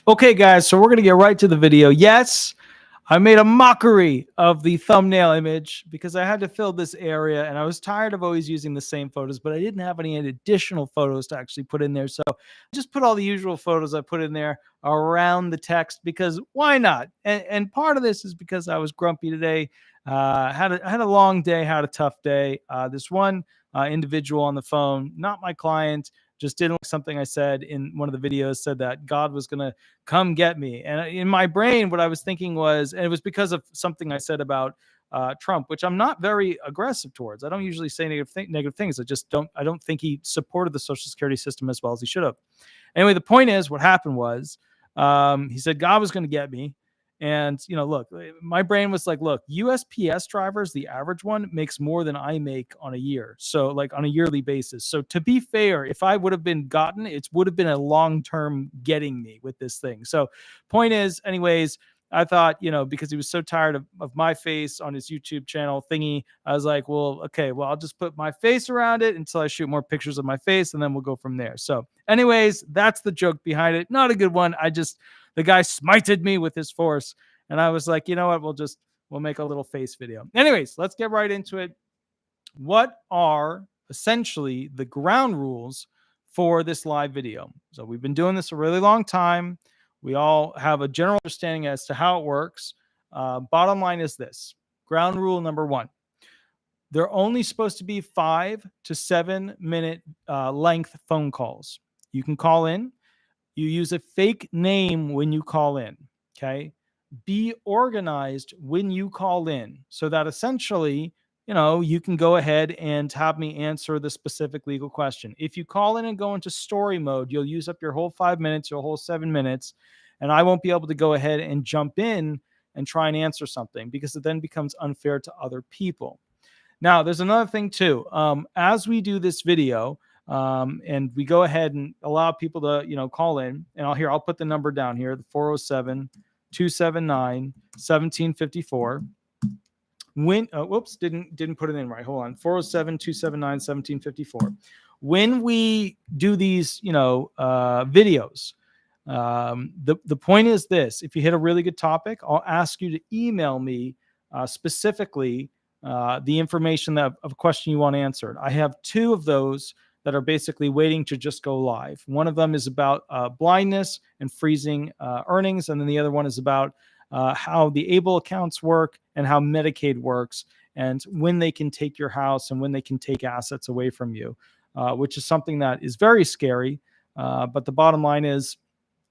Okay, guys, so we're going to get right to the video. Yes, I made a mockery of the thumbnail image because I had to fill this area and I was tired of always using the same photos, but I didn't have any additional photos to actually put in there. So I just put all the usual photos I put in there around the text because why not? And part of this is because I was grumpy today. Had a long day, had a tough day. This one individual on the phone, not my client, just didn't like something I said in one of the videos, said that God was going to come get me. And in my brain, what I was thinking was, and it was because of something I said about Trump, which I'm not very aggressive towards. I don't usually say negative things. I don't think he supported the Social Security system as well as he should have. Anyway, the point is, what happened was he said God was going to get me. And, look, my brain was like, look, USPS drivers, the average one makes more than I make on a year. So like on a yearly basis. So to be fair, if I would have been gotten, it would have been a long-term getting me with this thing. So point is, anyways, I thought, because he was so tired of my face on his YouTube channel thingy, I was like, well, okay, well, I'll just put my face around it until I shoot more pictures of my face and then we'll go from there. So anyways, that's the joke behind it. Not a good one. The guy smited me with his force. And I was like, you know what? We'll make a little face video. Anyways, let's get right into it. What are essentially the ground rules for this live video? So we've been doing this a really long time. We all have a general understanding as to how it works. Bottom line is this. Ground rule number one. They're only supposed to be 5 to 7 minute length phone calls. You can call in. You use a fake name when you call in, okay? Be organized when you call in so that essentially, you can go ahead and have me answer the specific legal question. If you call in and go into story mode, you'll use up your whole 5 minutes, your whole 7 minutes, and I won't be able to go ahead and jump in and try and answer something because it then becomes unfair to other people. Now, there's another thing too. As we do this video, and we go ahead and allow people to, call in, and I'll put the number down here, the 407-279-1754. Whoops, didn't put it in right. Hold on. 407-279-1754. When we do these, videos, the point is this: if you hit a really good topic, I'll ask you to email me specifically the information of a question you want answered. I have 2 of those that are basically waiting to just go live. One of them is about blindness and freezing earnings. And then the other one is about how the ABLE accounts work and how Medicaid works and when they can take your house and when they can take assets away from you, which is something that is very scary. But the bottom line is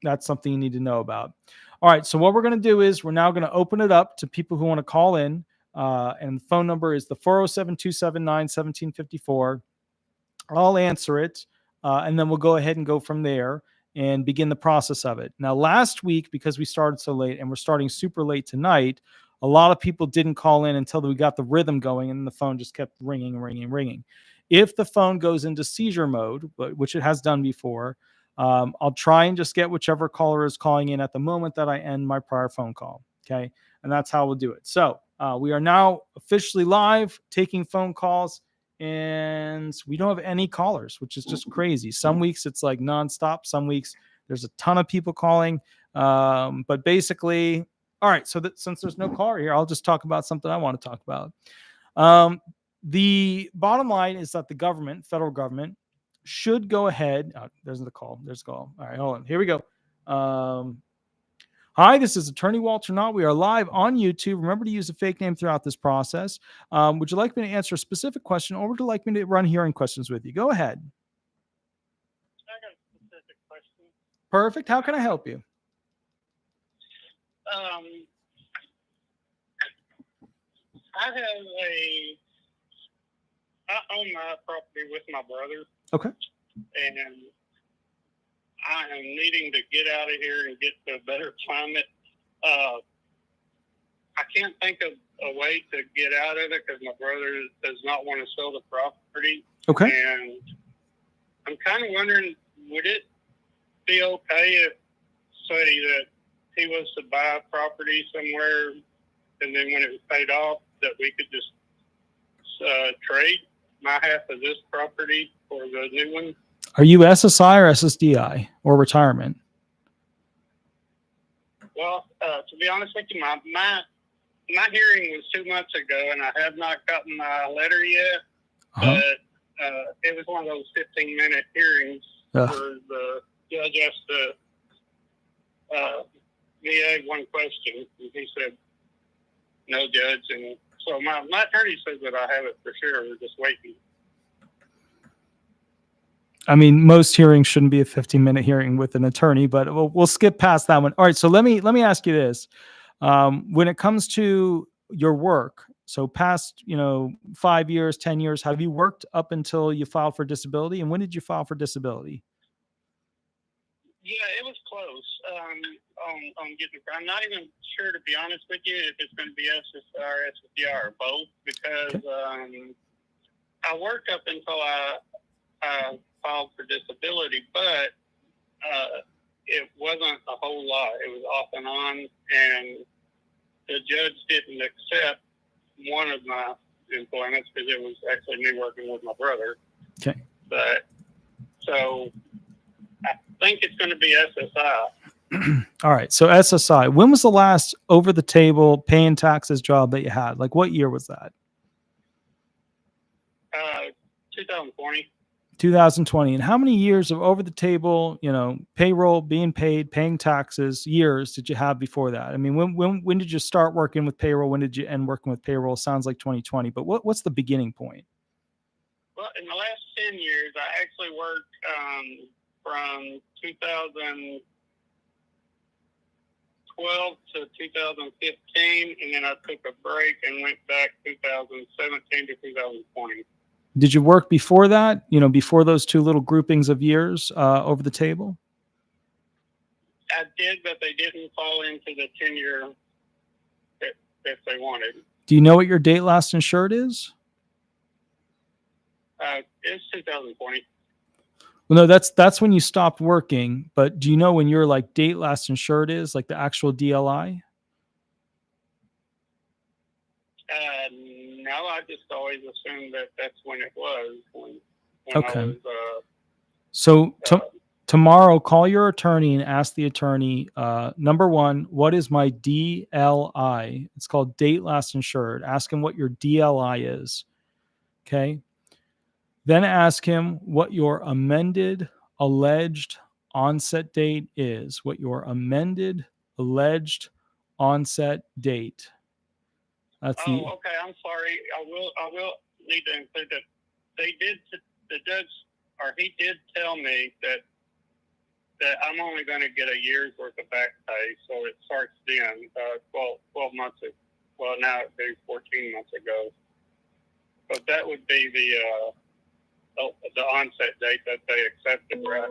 that's something you need to know about. All right. So what we're going to do is we're now going to open it up to people who want to call in. And the phone number is the 407-279-1754. I'll answer it, and then we'll go ahead and go from there and begin the process of it. Now, last week, because we started so late and we're starting super late tonight, a lot of people didn't call in until we got the rhythm going, and the phone just kept ringing. If the phone goes into seizure mode, which it has done before, I'll try and just get whichever caller is calling in at the moment that I end my prior phone call, okay? And that's how we'll do it. So we are now officially live, taking phone calls. And we don't have any callers, which is just crazy. Some weeks it's like nonstop. Some weeks there's a ton of people calling. But basically, all right. So since there's no caller here, I'll just talk about something I want to talk about. The bottom line is that the government, federal government, should go ahead. There's the call. There's the call. All right, hold on. Here we go. Hi, this is Attorney Walter Hnot. We are live on YouTube. Remember to use a fake name throughout this process. Would you like me to answer a specific question, or would you like me to run hearing questions with you? Go ahead. I got a specific question. Perfect. How can I help you? I own my property with my brother. Okay. And I am needing to get out of here and get to a better climate. I can't think of a way to get out of it because my brother does not want to sell the property. Okay. And I'm kind of wondering, would it be okay if, say, that he was to buy a property somewhere and then when it was paid off, that we could just trade my half of this property for the new one? Are you SSI or SSDI or retirement? Well, to be honest with you, my hearing was 2 months ago, and I have not gotten my letter yet. Uh-huh. But it was one of those 15-minute hearings where the judge asked the VA one question, and he said, "No, Judge." And so my attorney says that I have it for sure. We're just waiting. I mean, most hearings shouldn't be a 15-minute hearing with an attorney, but we'll skip past that one. All right. So let me ask you this. When it comes to your work, so past, 5 years, 10 years, have you worked up until you filed for disability? And when did you file for disability? Yeah, it was close. On getting. I'm not even sure, to be honest with you, if it's going to be SSDI or SSDI or both, because I worked up until I filed for disability, but it wasn't a whole lot. It was off and on, and the judge didn't accept one of my employments because it was actually me working with my brother. Okay. But so I think it's going to be SSI. All right. So SSI, when was the last over the table paying taxes job that you had? Like what year was that? 2020. 2020. And how many years of over the table, payroll, being paid, paying taxes, years did you have before that? I mean, when did you start working with payroll? When did you end working with payroll? Sounds like 2020, but what's the beginning point? Well, in the last 10 years, I actually worked from 2012 to 2015, and then I took a break and went back 2017 to 2020. Did you work before that, before those two little groupings of years over the table? I did, but they didn't fall into the 10-year that they wanted. Do you know what your date last insured is? It's 2020. Well, no, that's when you stopped working. But do you know when your like date last insured is, like the actual DLI? No, I just always assumed that that's when it was. When Okay. I was, so tomorrow, call your attorney and ask the attorney, number one, what is my DLI? It's called date last insured. Ask him what your DLI is. Okay. Then ask him what your amended alleged onset date is. What your amended alleged onset date. That's okay. I'm sorry. I will need to include that. The judge, or he did tell me that I'm only going to get a year's worth of back pay, so it starts then, 12 months ago. Well, now it'd be 14 months ago. But that would be the onset date that they accepted, right?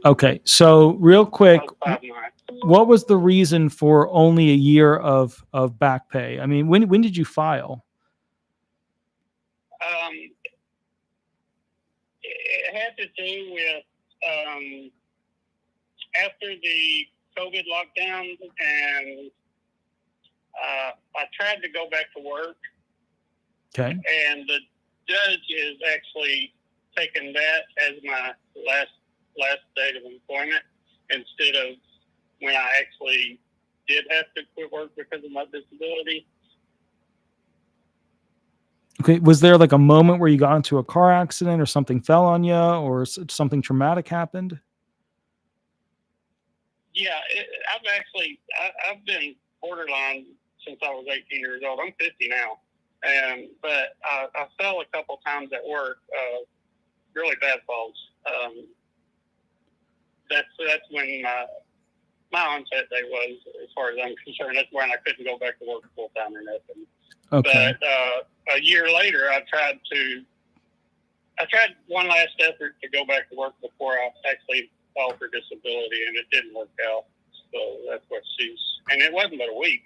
Okay, so real quick, 5 months. what was the reason for only a year of back pay? I mean, when did you file? It had to do with after the COVID lockdown, and I tried to go back to work. Okay. And the judge is actually taking that as my last date of employment instead of when I actually did have to quit work because of my disability. Okay. Was there like a moment where you got into a car accident or something fell on you or something traumatic happened? Yeah, I've been borderline since I was 18 years old. I'm 50 now. But I fell a couple times at work, really bad falls. That's when my onset day was, as far as I'm concerned. That's when I couldn't go back to work full time or nothing. Okay. But a year later, I tried one last effort to go back to work before I actually filed for disability, and it didn't work out. So that's what and it wasn't but a week.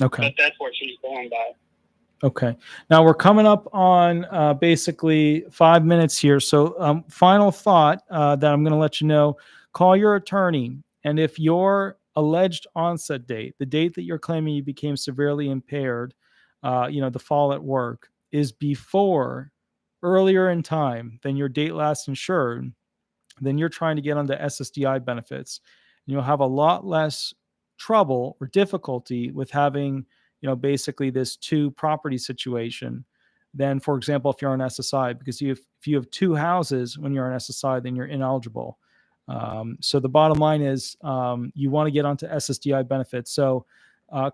Okay. But that's what she's going by. Okay. Now we're coming up on basically 5 minutes here. So final thought that I'm going to let you know, call your attorney. And if your alleged onset date, the date that you're claiming you became severely impaired, the fall at work, is earlier in time than your date last insured, then you're trying to get onto SSDI benefits. And you'll have a lot less trouble or difficulty with having, basically this 2-property situation than, for example, if you're on SSI, because if you have 2 houses when you're on SSI, then you're ineligible. So the bottom line is you want to get onto SSDI benefits. So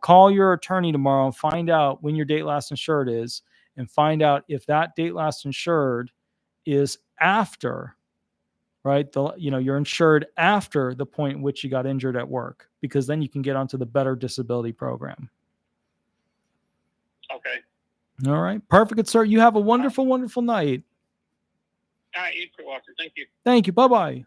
call your attorney tomorrow and find out when your date last insured is, and find out if that date last insured is after, right? You're insured after the point in which you got injured at work, because then you can get onto the better disability program. Okay. All right. Perfect, sir. You have a wonderful, wonderful night. All right, you too, Walter. Thank you. Thank you. Bye-bye.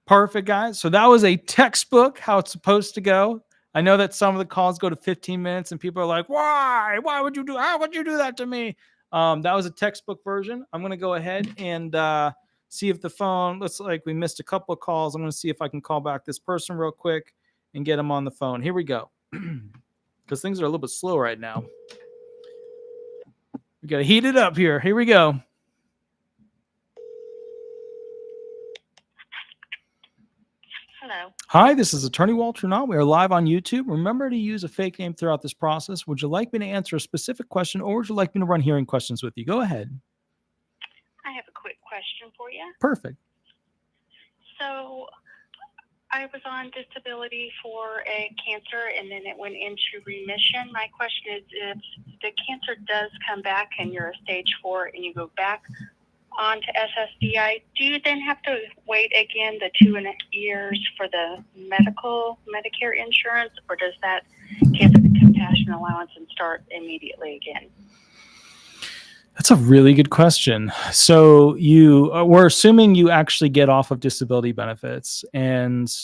Perfect, guys. So that was a textbook how it's supposed to go. I know that some of the calls go to 15 minutes and people are like, why would you do, how would you do that to me? That was a textbook version. I'm going to go ahead and see if the phone, looks like we missed a couple of calls. I'm going to see if I can call back this person real quick and get them on the phone. Here we go. Because things are a little bit slow right now. We got to heat it up here. Here we go. Hello. Hi, this is Attorney Walter Hnot. We are live on YouTube. Remember to use a fake name throughout this process. Would you like me to answer a specific question, or would you like me to run hearing questions with you? Go ahead. I have a quick question for you. Perfect. So I was on disability for a cancer, and then it went into remission. My question is, if the cancer does come back and you're a stage 4 and you go back onto SSDI, do you then have to wait again the 2.5 years for the Medicare insurance, or does that give the compassion allowance and start immediately again? That's a really good question. So we're assuming you actually get off of disability benefits, and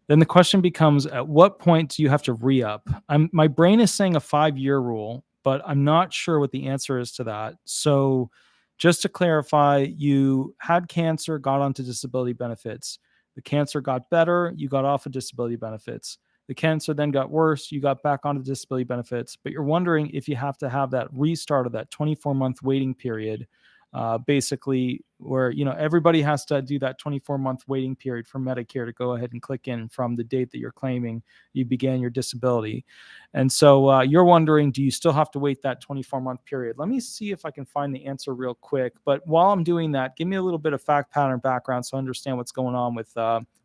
then the question becomes, at what point do you have to re-up? My brain is saying a 5-year rule, but I'm not sure what the answer is to that. So just to clarify, you had cancer, got onto disability benefits. The cancer got better, you got off of disability benefits. The cancer then got worse, you got back onto disability benefits. But you're wondering if you have to have that restart of that 24-month waiting period, basically where, everybody has to do that 24-month waiting period for Medicare to go ahead and click in from the date that you're claiming you began your disability. And so you're wondering, do you still have to wait that 24-month period? Let me see if I can find the answer real quick. But while I'm doing that, give me a little bit of fact pattern background so I understand what's going on with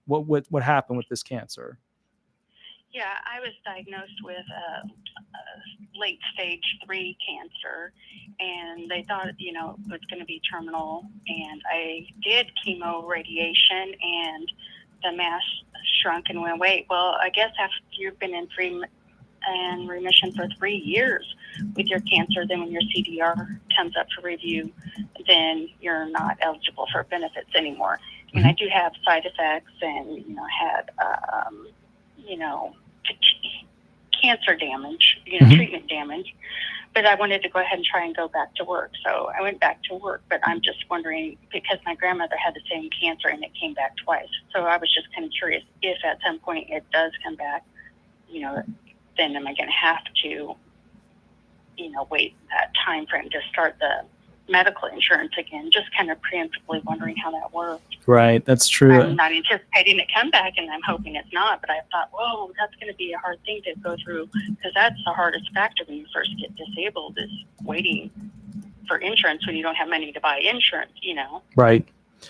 what happened with this cancer. Yeah, I was diagnosed with a late stage 3 cancer, and they thought, it was going to be terminal. And I did chemo radiation, and the mass shrunk and went away. Well, I guess after you've been in remission for 3 years with your cancer, then when your CDR comes up for review, then you're not eligible for benefits anymore. I mean, I do have side effects, and had cancer damage, treatment damage, but I wanted to go ahead and try and go back to work. So I went back to work, but I'm just wondering, because my grandmother had the same cancer and it came back twice. So I was just kind of curious, if at some point it does come back, then am I going to have to, wait that time frame to start the medical insurance again? Just kind of preemptively wondering how that works. Right, that's true. I'm not anticipating it come back, and I'm hoping it's not, but I thought, whoa, that's going to be a hard thing to go through, because that's the hardest factor when you first get disabled, is waiting for insurance when you don't have money to buy insurance, Right. So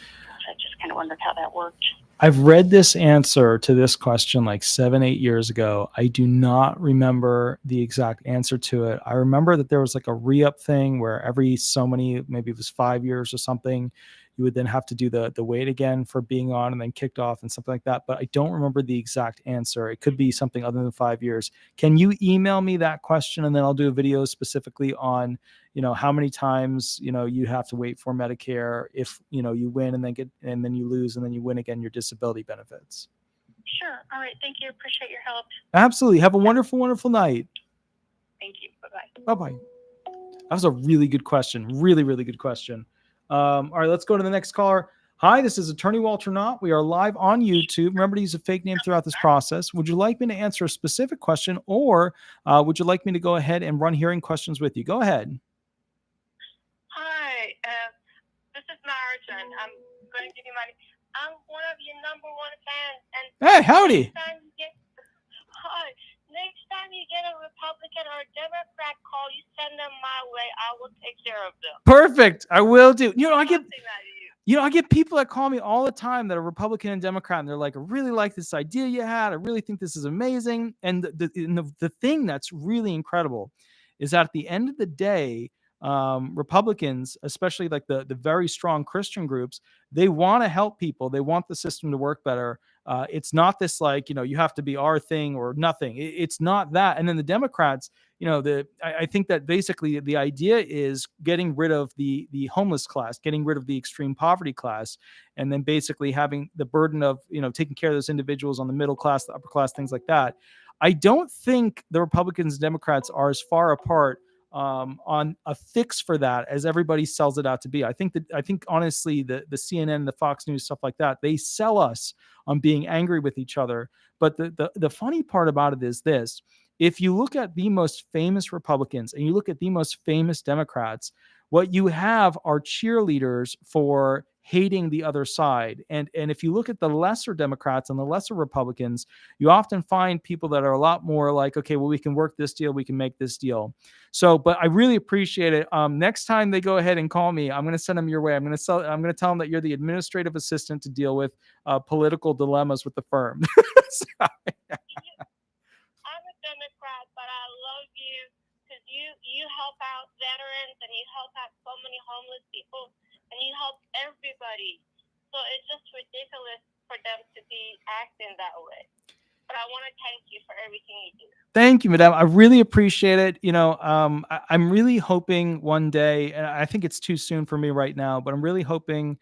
I just kind of wondered how that worked. I've read this answer to this question like 7-8 years ago. I do not remember the exact answer to it. I remember that there was like a re-up thing where every so many, maybe it was 5 years or something, you would then have to do the wait again for being on and then kicked off and something like that. But I don't remember the exact answer. It could be something other than 5 years. Can you email me that question, and then I'll do a video specifically on, how many times, you have to wait for Medicare if, you win and then you lose and then you win again your disability benefits. Sure. All right. Thank you. Appreciate your help. Absolutely. Have a wonderful, wonderful night. Thank you. Bye-bye. Bye-bye. That was a really good question. Really, really good question. All right, let's go to the next caller. Hi, this is Attorney Walter Hnot. We are live on YouTube. Remember to use a fake name throughout this process. Would you like me to answer a specific question, or would you like me to go ahead and run hearing questions with you? Go ahead. Hi, this is Marge, and I'm going to give you my. I'm one of your #1 fans. And Hey, howdy. Next time you get a Republican or a Democrat call, you send them my way. I will take care of them. Perfect. I will do. I get Something like you. I get people that call me all the time that are Republican and Democrat, and they're like, I really like this idea you had. I really think this is amazing. And the thing that's really incredible is that at the end of the day, Republicans, especially like the very strong Christian groups, they want to help people. They want the system to work better. It's not this like, you have to be our thing or nothing. It's not that. And then the Democrats, I think that basically the idea is getting rid of the homeless class, getting rid of the extreme poverty class, and then basically having the burden of taking care of those individuals on the middle class, the upper class, things like that. I don't think the Republicans and Democrats are as far apart on a fix for that as everybody sells it out to be. I think honestly the CNN, the Fox News, stuff like that, they sell us on being angry with each other. But the funny part about it is this: if you look at the most famous Republicans and you look at the most famous Democrats, what you have are cheerleaders for hating the other side. And if you look at the lesser Democrats and the lesser Republicans, you often find people that are a lot more like, okay, well, we can work this deal, we can make this deal. So, but I really appreciate it. Next time they go ahead and call me, I'm going to send them your way. I'm going to tell them that you're the administrative assistant to deal with political dilemmas with the firm. I'm a Democrat, but I love you because you help out veterans and you help out so many homeless people and you help everybody. So it's just ridiculous for them to be acting that way. But I want to thank you for everything you do. Thank you, madam. I really appreciate it. I'm really hoping one day, and I think it's too soon for me right now, but I'm really hoping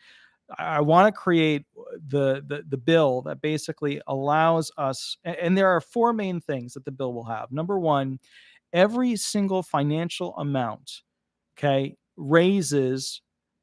I want to create the bill that basically allows us, and there are 4 main things that the bill will have. Number one, every single financial amount, okay, raises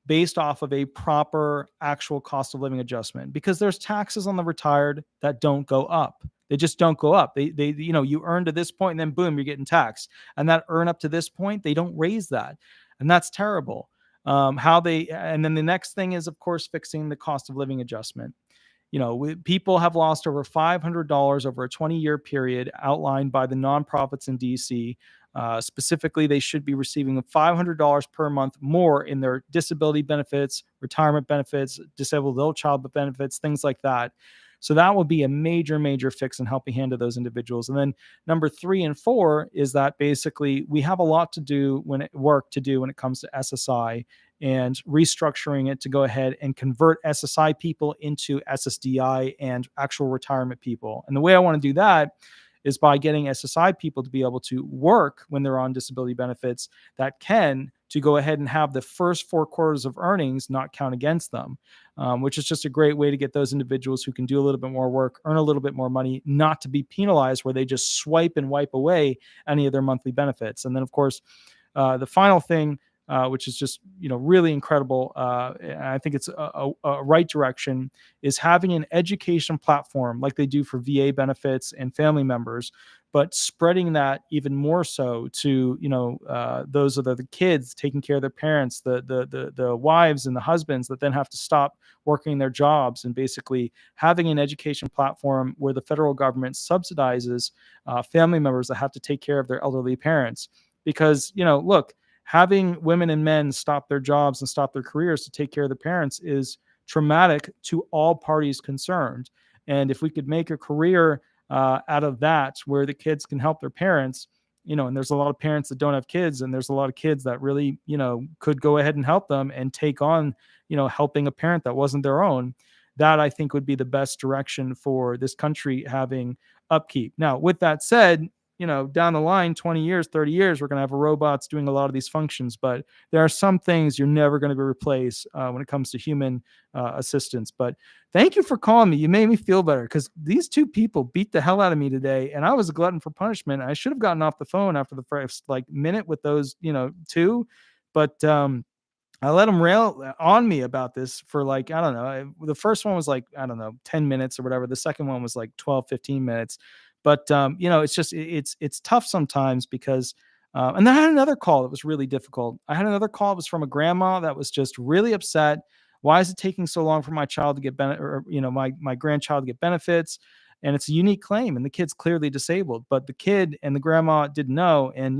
based off of a proper actual cost of living adjustment, because there's taxes on the retired that don't go up. They just don't go up. They you earn to this point and then boom, you're getting taxed. And that earn up to this point, they don't raise that. And that's terrible. And then the next thing is, of course, fixing the cost of living adjustment. People have lost over $500 over a 20-year period outlined by the nonprofits in DC. Specifically, they should be receiving $500 per month more in their disability benefits, retirement benefits, disabled adult child benefits, things like that. So that will be a major, major fix in helping hand to those individuals. And then number 3 and 4 is that basically we have a lot to do when it comes to SSI and restructuring it to go ahead and convert SSI people into SSDI and actual retirement people. And the way I want to do that is by getting SSI people to be able to work when they're on disability benefits to go ahead and have the first 4 quarters of earnings not count against them, which is just a great way to get those individuals who can do a little bit more work, earn a little bit more money, not to be penalized where they just swipe and wipe away any of their monthly benefits. And then, of course, the final thing, which is just really incredible, and I think it's a right direction, is having an education platform like they do for VA benefits and family members, but spreading that even more so to those are the kids taking care of their parents, the wives and the husbands that then have to stop working their jobs, and basically having an education platform where the federal government subsidizes family members that have to take care of their elderly parents. Because look, having women and men stop their jobs and stop their careers to take care of their parents is traumatic to all parties concerned. And if we could make a career out of that, where the kids can help their parents, and there's a lot of parents that don't have kids, and there's a lot of kids that really, could go ahead and help them and take on, helping a parent that wasn't their own. That I think would be the best direction for this country having upkeep. Now, with that said, down the line, 20 years, 30 years, we're going to have robots doing a lot of these functions, but there are some things you're never going to be replaced when it comes to human assistance. But thank you for calling me. You made me feel better, because these 2 people beat the hell out of me today, and I was a glutton for punishment. I should have gotten off the phone after the first minute with those, 2, but I let them rail on me about this for I don't know. The first one was 10 minutes or whatever. The second one was 12, 15 minutes. But, it's just, it's tough sometimes because, and then I had another call that was really difficult. I had another call that was from a grandma that was just really upset, Why is it taking so long for my child to get my grandchild to get benefits? And it's a unique claim, and the kid's clearly disabled, but the kid and the grandma didn't know. And,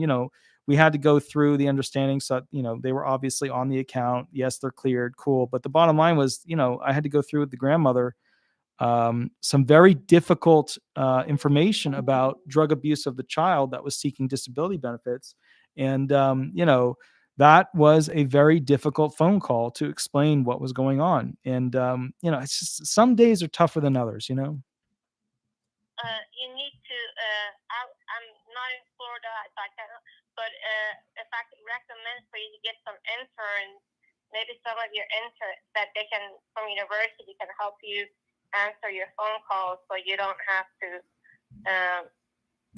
we had to go through the understanding. So, they were obviously on the account. Yes, they're cleared. Cool. But the bottom line was, I had to go through with the grandmother some very difficult information about drug abuse of the child that was seeking disability benefits. And, that was a very difficult phone call to explain what was going on. And, it's just some days are tougher than others, You need to, I'm not in Florida, so I cannot, but if I could recommend for you to get some interns, maybe some of your interns that they can, from university, can help you answer your phone calls so you don't have to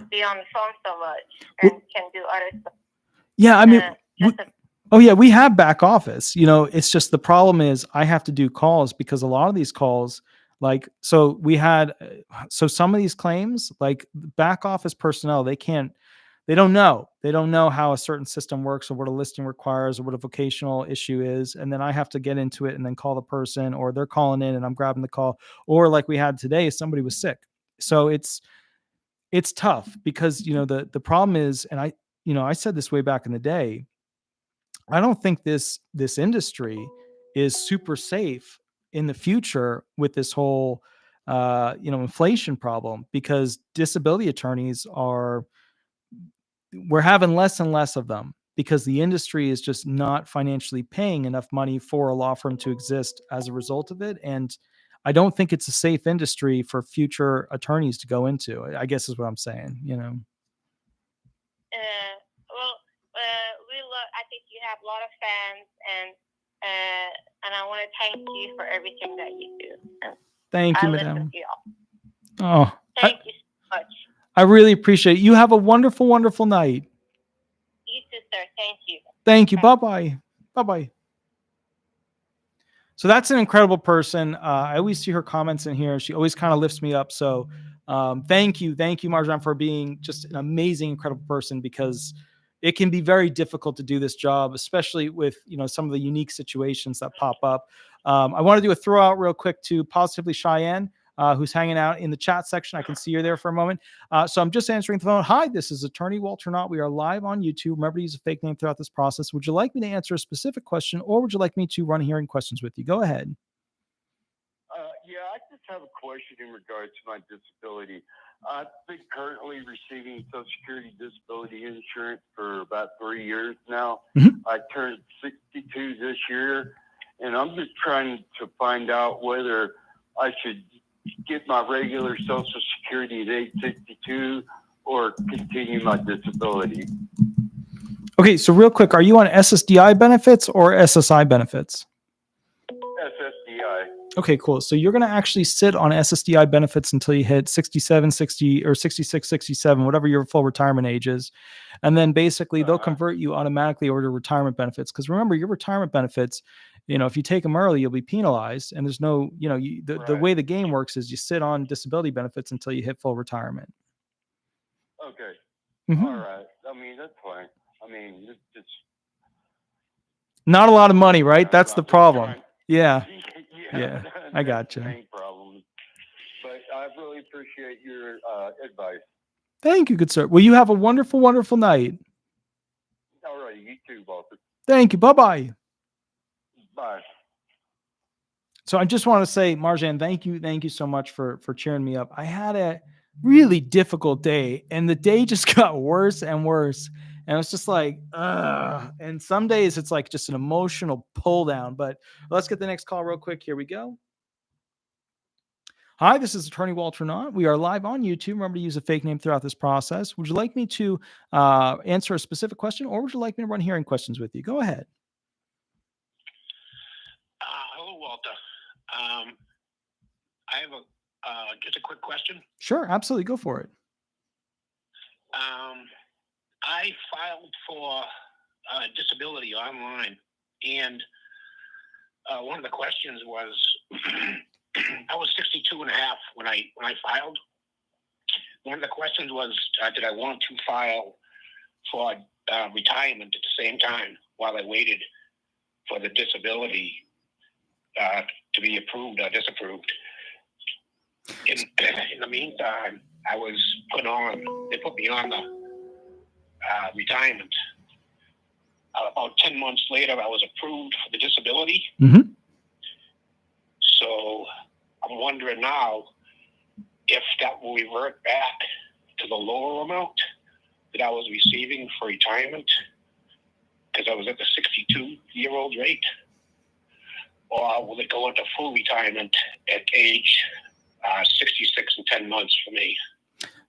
be on the phone so much and can do other stuff. Yeah, I mean, we have back office. It's just the problem is I have to do calls because a lot of these calls, some of these claims, like back office personnel, they don't know how a certain system works or what a listing requires or what a vocational issue is. And then I have to get into it and then call the person, or they're calling in and I'm grabbing the call, or like we had today, somebody was sick. So it's tough because, the problem is, and I said this way back in the day, I don't think this industry is super safe in the future with this whole, inflation problem, because disability attorneys we're having less and less of them because the industry is just not financially paying enough money for a law firm to exist as a result of it. And I don't think it's a safe industry for future attorneys to go into, I guess is what I'm saying, I think you have a lot of fans, and I want to thank you for everything that you do. Thank you, I madam. listen to y'all. Oh, thank you so much. I really appreciate it. You have a wonderful, wonderful night. You too, sir. Thank you. Thank you. Bye-bye. Bye-bye. So that's an incredible person. I always see her comments in here. She always kind of lifts me up. So thank you, Marjan, for being just an amazing, incredible person, because it can be very difficult to do this job, especially with some of the unique situations that pop up. I want to do a throw out real quick to Positively Cheyenne, who's hanging out in the chat section. I can see her there for a moment. So I'm just answering the phone. Hi, this is Attorney Walter Hnot. We are live on YouTube. Remember to use a fake name throughout this process. Would you like me to answer a specific question, or would you like me to run hearing questions with you? Go ahead. Yeah, I just have a question in regards to my disability. I've been currently receiving Social Security disability insurance for about 3 years now. Mm-hmm. I turned 62 this year, and I'm just trying to find out whether I should get my regular Social Security at age 62 or continue my disability. Okay, so real quick, are you on SSDI benefits or SSI benefits? SSDI. Okay, cool. So you're going to actually sit on SSDI benefits until you hit 67, 60, or 66, 67, whatever your full retirement age is. And then basically they'll convert you automatically over to retirement benefits. Because remember, your retirement benefits, if you take them early, you'll be penalized. And there's no, the way the game works is you sit on disability benefits until you hit full retirement. Okay. Mm-hmm. All right. I mean, that's fine. I mean, it's not a lot of money, right? That's the problem. Yeah. Yeah, I gotcha. That's the main problem. But I really appreciate your advice. Thank you, good sir. Well, you have a wonderful, wonderful night. All right, you too, Walter. Thank you. Bye-bye. Bye. So I just want to say, Marjan, thank you so much for cheering me up. I had a really difficult day, and the day just got worse and worse. And it was just like, ugh. And some days it's like just an emotional pull down. But let's get the next call real quick. Here we go. Hi, this is Attorney Walter Hnot. We are live on YouTube. Remember to use a fake name throughout this process. Would you like me to answer a specific question, or would you like me to run hearing questions with you? Go ahead. Hello, Walter. I have just a quick question. Sure, absolutely. Go for it. I filed for disability online, and one of the questions was, I was 62 and a half when I filed. One of the questions was, did I want to file for retirement at the same time while I waited for the disability to be approved or disapproved. In the meantime, they put me on the retirement. About 10 months later, I was approved for the disability. Mm-hmm. So I'm wondering now if that will revert back to the lower amount that I was receiving for retirement, because I was at the 62-year-old rate, or will it go into full retirement at age 66 and 10 months for me?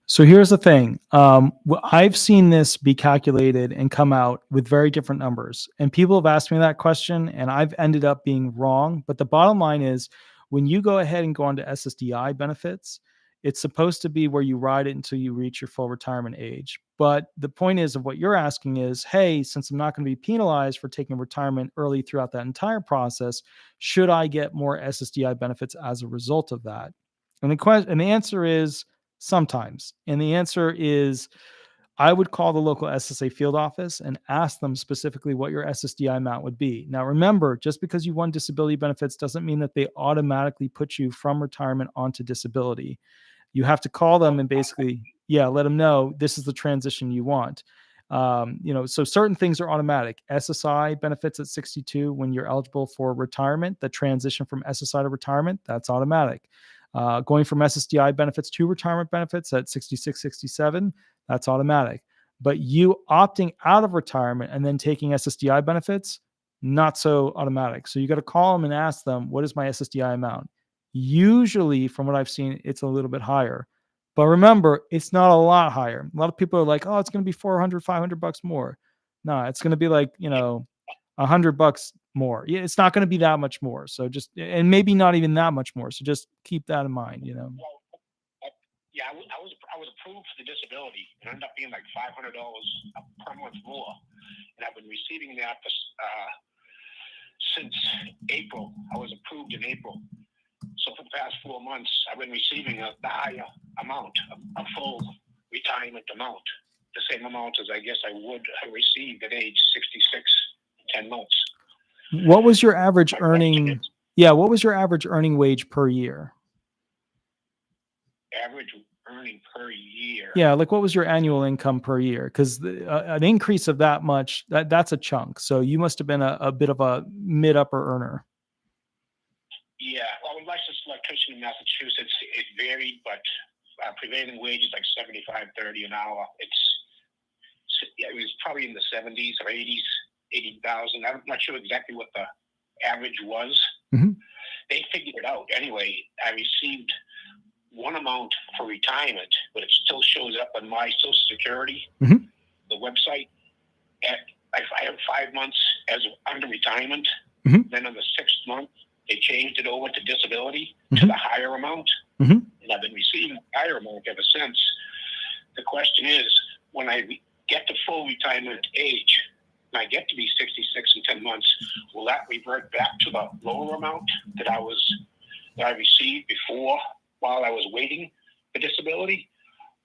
So here's the thing. I've seen this be calculated and come out with very different numbers. And people have asked me that question, and I've ended up being wrong. But the bottom line is, when you go ahead and go on to SSDI benefits, it's supposed to be where you ride it until you reach your full retirement age. But the point is of what you're asking is, hey, since I'm not going to be penalized for taking retirement early throughout that entire process, should I get more SSDI benefits as a result of that? And the answer is, sometimes. And the answer is, I would call the local SSA field office and ask them specifically what your SSDI amount would be. Now, remember, just because you won disability benefits doesn't mean that they automatically put you from retirement onto disability. You have to call them and basically, let them know this is the transition you want. So certain things are automatic. SSI benefits at 62 when you're eligible for retirement. The transition from SSI to retirement, that's automatic. Going from SSDI benefits to retirement benefits at 66, 67, that's automatic. But you opting out of retirement and then taking SSDI benefits, not so automatic. So you got to call them and ask them, what is my SSDI amount? Usually, from what I've seen, it's a little bit higher. But remember, it's not a lot higher. A lot of people are like, oh, it's going to be 400, 500 bucks more. No, it's going to be like, $100 more. Yeah, it's not going to be that much more. So and maybe not even that much more. So just keep that in mind, Well, I was approved for the disability. It ended up being like $500 per month more, and I've been receiving that since April. I was approved in April. So for the past 4 months, I've been receiving the higher amount, a full retirement amount, the same amount as I guess I would have received at age 66, 10 months. What was your average earning? What was your average earning wage per year? Average earning per year. Yeah, like what was your annual income per year? Because an increase of that much, that's a chunk. So you must have been a bit of a mid-upper earner. Yeah, well, I'm a licensed electrician in Massachusetts. It varied, but prevailing wage is like $75.30 an hour. It was probably in the 70s or 80s, 80,000. I'm not sure exactly what the average was. Mm-hmm. They figured it out. Anyway, I received one amount for retirement, but it still shows up on my Social Security, mm-hmm. the website. I have 5 months as under retirement. Mm-hmm. Then on the 6th month, they changed it over to disability mm-hmm. to the higher amount. Mm-hmm. And I've been receiving the higher amount ever since. The question is, when I get to full retirement age, and I get to be 66 and 10 months, will that revert back to the lower amount that I received before while I was waiting for disability?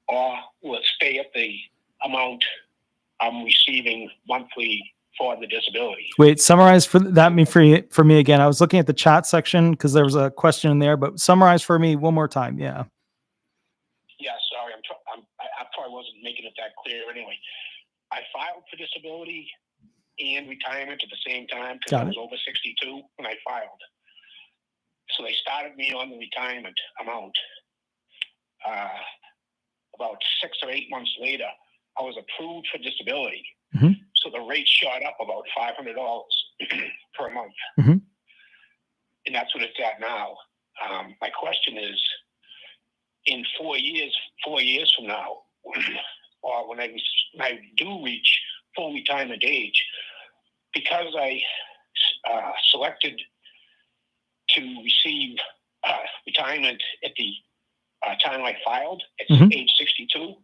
Or will it stay at the amount I'm receiving monthly for the disability? Wait, summarize for me again. I was looking at the chat section because there was a question in there, but summarize for me one more time. Yeah. Yeah, sorry. I probably wasn't making it that clear anyway. I filed for disability and retirement at the same time because I was over 62 when I filed. So they started me on the retirement amount. About 6 or 8 months later, I was approved for disability. Mm-hmm. So the rate shot up about $500 per month. Mm-hmm. And that's what it's at now. My question is, in 4 years from now, or when I do reach full retirement age, because I selected to receive retirement at the time I filed at mm-hmm. age 62,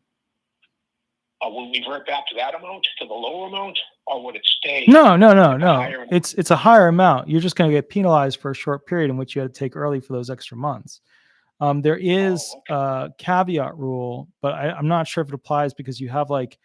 will we revert back to that amount, to the lower amount, or would it stay? No. It's a higher amount. You're just going to get penalized for a short period in which you had to take early for those extra months. There is a caveat rule, but I'm not sure if it applies because you have like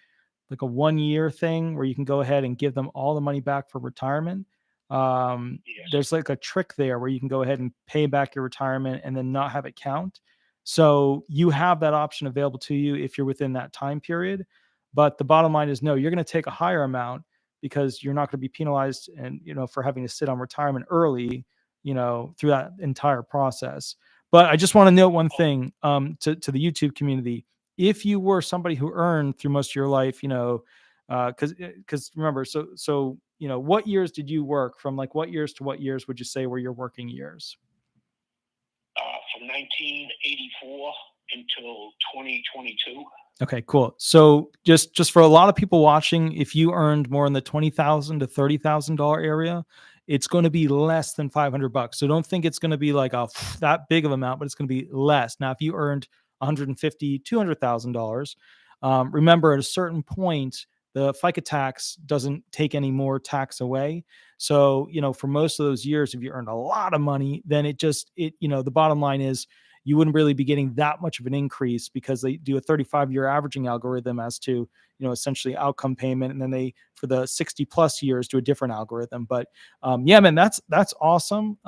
a 1 year thing where you can go ahead and give them all the money back for retirement. Yes. There's like a trick there where you can go ahead and pay back your retirement and then not have it count. So you have that option available to you if you're within that time period. But the bottom line is no, you're going to take a higher amount because you're not going to be penalized and, for having to sit on retirement early, through that entire process. But I just want to note one thing, to the YouTube community. If you were somebody who earned through most of your life, because remember, what years did you work from? Like, what years to what years would you say were your working years? From 1984 until 2022. Okay, cool. So just for a lot of people watching, if you earned more in the $20,000 to $30,000 area, it's going to be less than $500. So don't think it's going to be like that big of amount, but it's going to be less. Now, if you earned $150,000, $200,000, remember at a certain point, the FICA tax doesn't take any more tax away. So, for most of those years, if you earned a lot of money, then the bottom line is you wouldn't really be getting that much of an increase because they do a 35-year averaging algorithm as to, essentially outcome payment. And then they, for the 60 plus years, do a different algorithm. But yeah, man, that's awesome.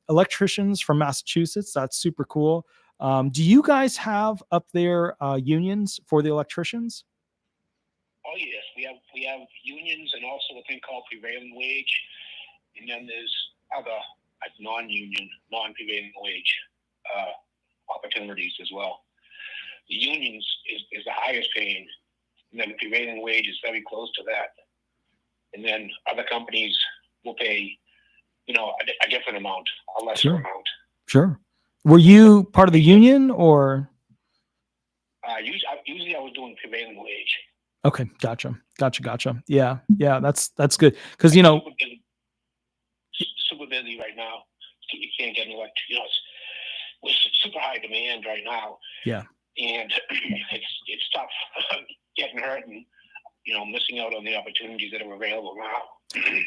Electricians from Massachusetts, that's super cool. Do you guys have up there unions for the electricians? Oh yes, we have unions and also a thing called prevailing wage, and then there's other like non-union, non-prevailing wage opportunities as well. The unions is the highest paying, and then the prevailing wage is very close to that. And then other companies will pay, a different amount, a lesser amount. Sure. Were you part of the union or? Usually I was doing prevailing wage. Okay, gotcha. Yeah, that's good because super busy right now. You can't get an electricity. With super high demand right now. Yeah, and it's tough getting hurt and missing out on the opportunities that are available now.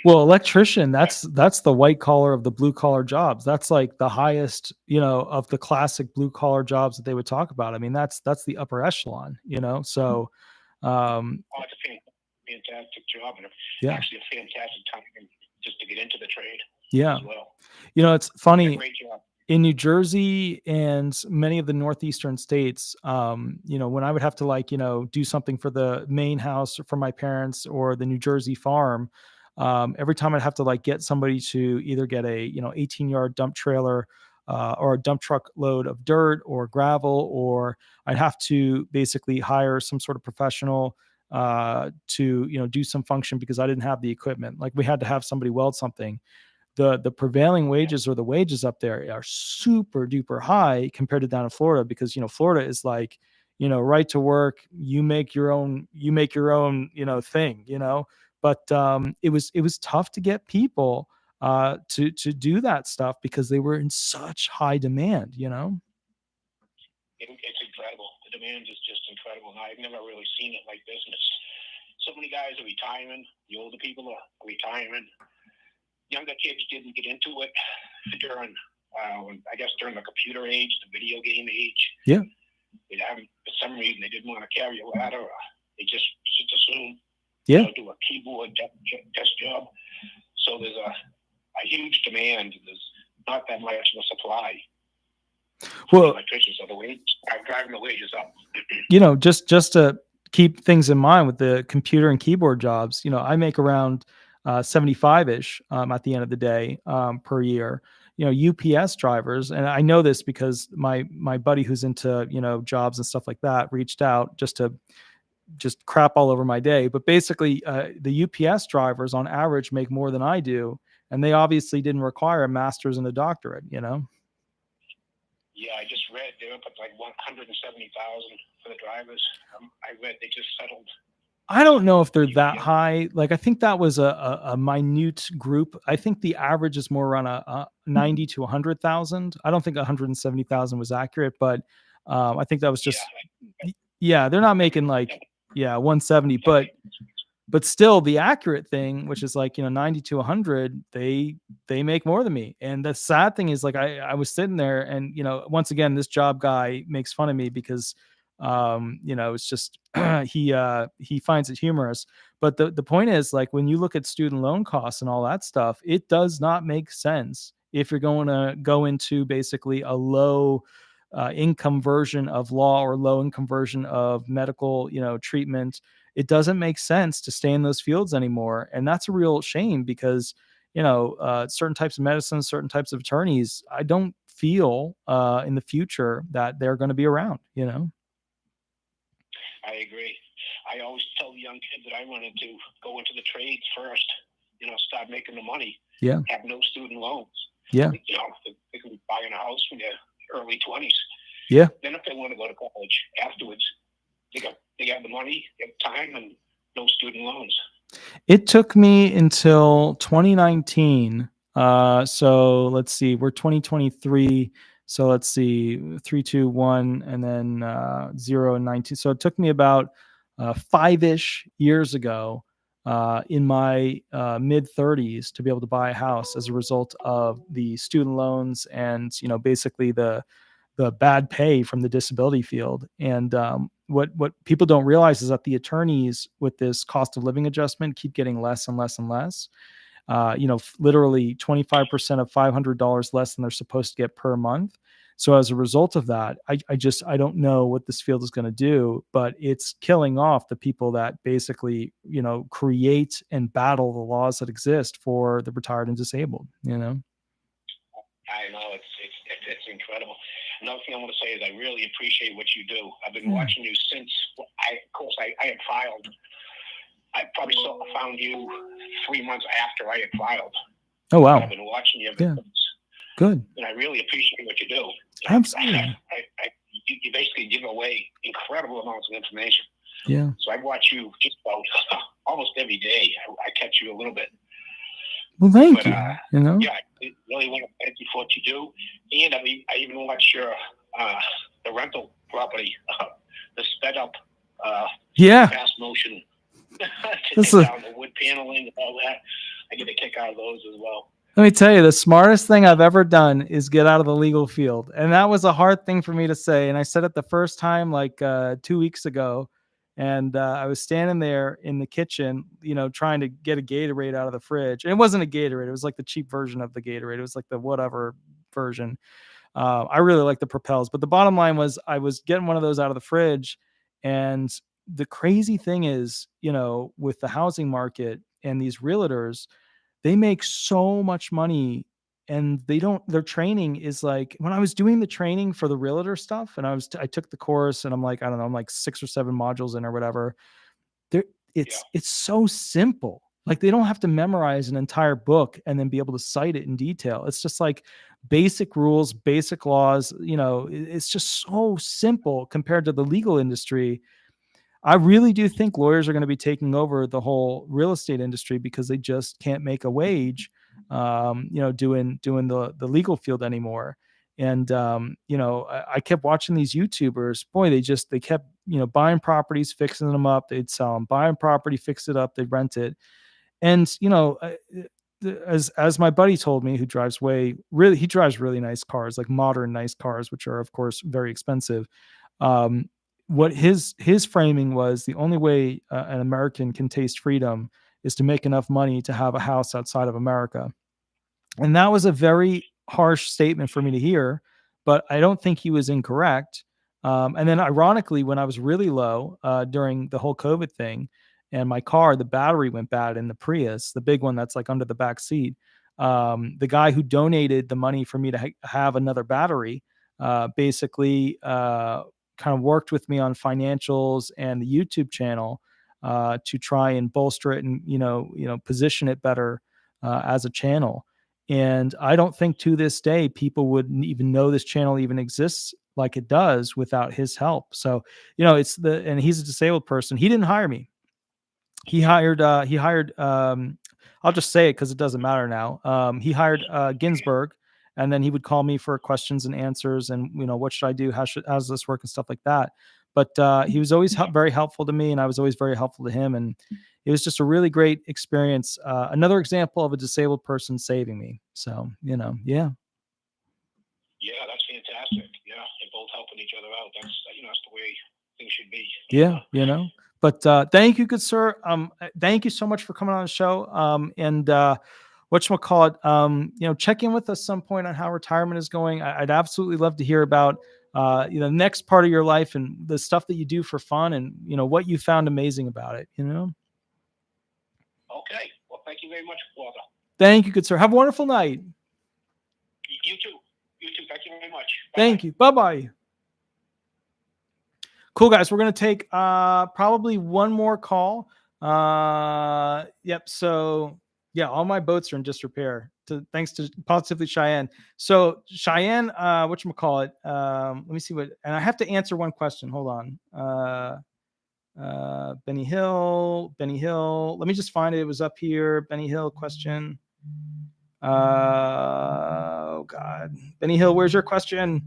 Well, electrician, that's the white collar of the blue collar jobs. That's like the highest, of the classic blue collar jobs that they would talk about. I mean, that's the upper echelon, so. It's a fantastic job and actually a fantastic time just to get into the trade. Yeah. As well. It's funny. Great job. In New Jersey and many of the northeastern states, when I would have to do something for the main house for my parents or the New Jersey farm, every time I'd have to get somebody to either get a 18-yard dump trailer or a dump truck load of dirt or gravel, or I'd have to basically hire some sort of professional to do some function because I didn't have the equipment. Like we had to have somebody weld something. The prevailing wages or the wages up there are super duper high compared to down in Florida because, Florida is like, right to work, you make your own thing, but it was tough to get people to do that stuff because they were in such high demand, It's incredible. The demand is just incredible. And I've never really seen it like this. And so many guys are retiring. The older people are retiring. Younger kids didn't get into it during the computer age, the video game age. Yeah. For some reason, they didn't want to carry a ladder. Or they just assume, do a keyboard desk job. So there's a huge demand. There's not that much of a supply. Well, electricians, so the wages are driving the wages up. Just to keep things in mind with the computer and keyboard jobs, I make around 75-ish at the end of the day per year. UPS drivers, and I know this because my buddy who's into jobs and stuff like that reached out just to crap all over my day. But basically, the UPS drivers on average make more than I do, and they obviously didn't require a master's and a doctorate. Yeah, I just read they're up at like 170,000 for the drivers. I read they just settled. I don't know if they're that high. Like, I think that was a minute group. I think the average is more around a 90 to 100,000. I don't think 170,000 was accurate, but I think that was just, they're not making 170, but still the accurate thing, which is 90 to 100, they make more than me. And the sad thing is I was sitting there and, once again, this job guy makes fun of me because It's just he finds it humorous. But the point is, like, when you look at student loan costs and all that stuff, it does not make sense if you're going to go into basically a low income version of law or low income version of medical, treatment. It doesn't make sense to stay in those fields anymore, and that's a real shame because certain types of medicine, certain types of attorneys, I don't feel in the future that they're going to be around. I agree. I always tell the young kids that I wanted to go into the trades first, start making the money. Yeah. Have no student loans. Yeah. They can be buying a house when they're early 20s. Yeah. Then if they want to go to college afterwards, they got the money, they have time, and no student loans. It took me until 2019. So let's see, we're 2023. So let's see, 3, 2, 1, and then 0 and 19. So it took me about 5-ish years ago in my mid 30s to be able to buy a house as a result of the student loans and, basically the bad pay from the disability field. And what people don't realize is that the attorneys with this cost of living adjustment keep getting less and less and less. Literally 25% of $500 less than they're supposed to get per month. So as a result of that, I don't know what this field is going to do, but it's killing off the people that basically, create and battle the laws that exist for the retired and disabled, I know it's incredible. Another thing I want to say is I really appreciate what you do. I've been watching you since I had filed. I probably found you 3 months after I had filed. Oh, wow. I've been watching you. Yeah. Good. And I really appreciate what you do. Absolutely. You basically give away incredible amounts of information. Yeah. So I watch you just about almost every day. I catch you a little bit. Well, thank you. Yeah, I really want to thank you for what you do. And I even watch your the rental property, the sped up fast motion to take down the wood paneling and all that. I get a kick out of those as well. Let me tell you, the smartest thing I've ever done is get out of the legal field. And that was a hard thing for me to say. And I said it the first time, like 2 weeks ago. And I was standing there in the kitchen, trying to get a Gatorade out of the fridge. And it wasn't a Gatorade. It was like the cheap version of the Gatorade. It was like the whatever version. I really like the Propels. But the bottom line was I was getting one of those out of the fridge. And the crazy thing is, with the housing market and these realtors, they make so much money and their training is like, when I was doing the training for the realtor stuff and I took the course and I'm like, I don't know, I'm like 6 or 7 modules in or whatever. It's so simple. Like they don't have to memorize an entire book and then be able to cite it in detail. It's just like basic rules, basic laws, it's just so simple compared to the legal industry. I really do think lawyers are going to be taking over the whole real estate industry because they just can't make a wage, doing the legal field anymore. And, I kept watching these YouTubers, boy, they kept, buying properties, fixing them up. They'd sell them, buying property, fix it up, they'd rent it. And, as my buddy told me, who drives he drives really nice cars, like modern nice cars, which are of course very expensive. What his framing was, the only way an American can taste freedom is to make enough money to have a house outside of America. And that was a very harsh statement for me to hear, but I don't think he was incorrect. And then ironically, when I was really low during the whole COVID thing and my car, the battery went bad in the Prius, the big one that's like under the back seat, the guy who donated the money for me to have another battery basically kind of worked with me on financials and the YouTube channel to try and bolster it and position it better as a channel. And I don't think to this day people wouldn't even know this channel even exists like it does without his help. So and he's a disabled person. He didn't hire me. He hired I'll just say it because it doesn't matter now. He hired Ginsburg. And then he would call me for questions and answers and, what should I do? How's this work and stuff like that. But he was always very helpful to me and I was always very helpful to him. And it was just a really great experience. Another example of a disabled person saving me. So, yeah. Yeah, that's fantastic. Yeah, they're both helping each other out. That's the way Yeah, you know. But thank you, good sir. Thank you so much for coming on the show. And whatchamacallit, check in with us some point on how retirement is going. I'd absolutely love to hear about the next part of your life and the stuff that you do for fun, and what you found amazing about it. Okay. Well, thank you very much, Walter. Thank you, good sir. Have a wonderful night. You too. You too. Thank you very much. Thank you. Bye-bye. Cool, guys. We're going to take probably one more call. Yep. So, yeah, all my boats are in disrepair. Thanks to Positively Cheyenne. So, Cheyenne, whatchamacallit, let me see and I have to answer one question. Hold on. Benny Hill. Let me just find it. It was up here. Benny Hill question. Oh, God. Benny Hill, where's your question?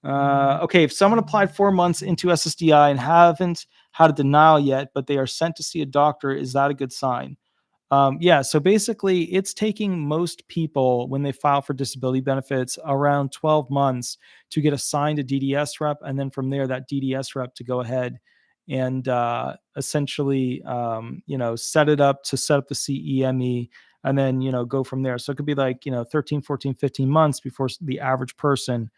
Okay, if someone applied 4 months into SSDI and haven't had a denial yet, but they are sent to see a doctor, is that a good sign? Yeah, so basically it's taking most people when they file for disability benefits around 12 months to get assigned a DDS rep. And then from there, that DDS rep to go ahead and essentially, set up the CEME and then, go from there. So it could be like, 13, 14, 15 months before the average person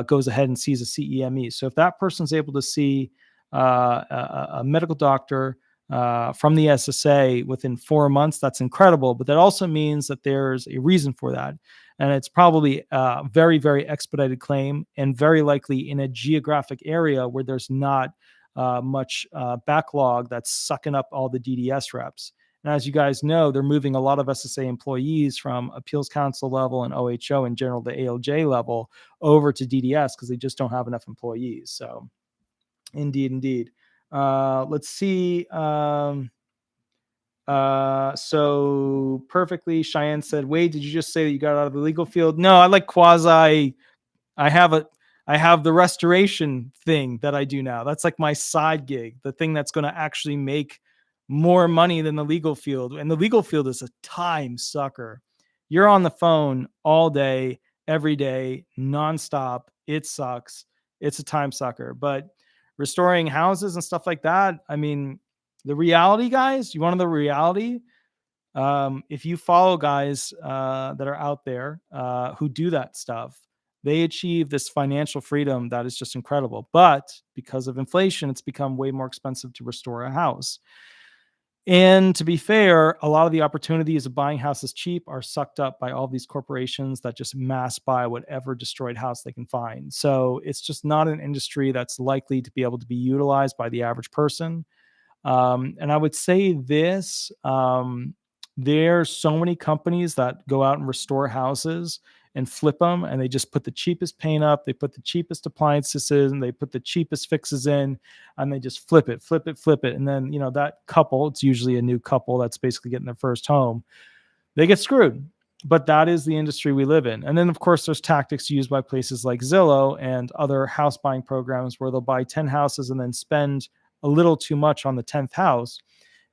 goes ahead and sees a CEME. So if that person's able to see a medical doctor from the SSA within 4 months, that's incredible. But that also means that there's a reason for that. And it's probably a very, very expedited claim, and very likely in a geographic area where there's not much backlog that's sucking up all the DDS reps. And as you guys know, they're moving a lot of SSA employees from appeals council level and OHO in general to ALJ level over to DDS because they just don't have enough employees. So indeed. Let's see. So perfectly, Cheyenne said, Wade, did you just say that you got out of the legal field? No, I like quasi. I have the restoration thing that I do now. That's like my side gig, the thing that's going to actually make more money than the legal field. And the legal field is a time sucker. You're on the phone all day, every day, nonstop. It sucks. It's a time sucker. But restoring houses and stuff like that, I mean, the reality, guys, you want the reality? If you follow guys that are out there who do that stuff, they achieve this financial freedom that is just incredible. But because of inflation, it's become way more expensive to restore a house. And to be fair, a lot of the opportunities of buying houses cheap are sucked up by all these corporations that just mass buy whatever destroyed house they can find. So it's just not an industry that's likely to be able to be utilized by the average person. And I would say this, there's so many companies that go out and restore houses and flip them, and they just put the cheapest paint up, they put the cheapest appliances in, they put the cheapest fixes in, and they just flip it. And then, that couple, it's usually a new couple that's basically getting their first home, they get screwed. But that is the industry we live in. And then, of course, there's tactics used by places like Zillow and other house buying programs where they'll buy 10 houses and then spend a little too much on the 10th house.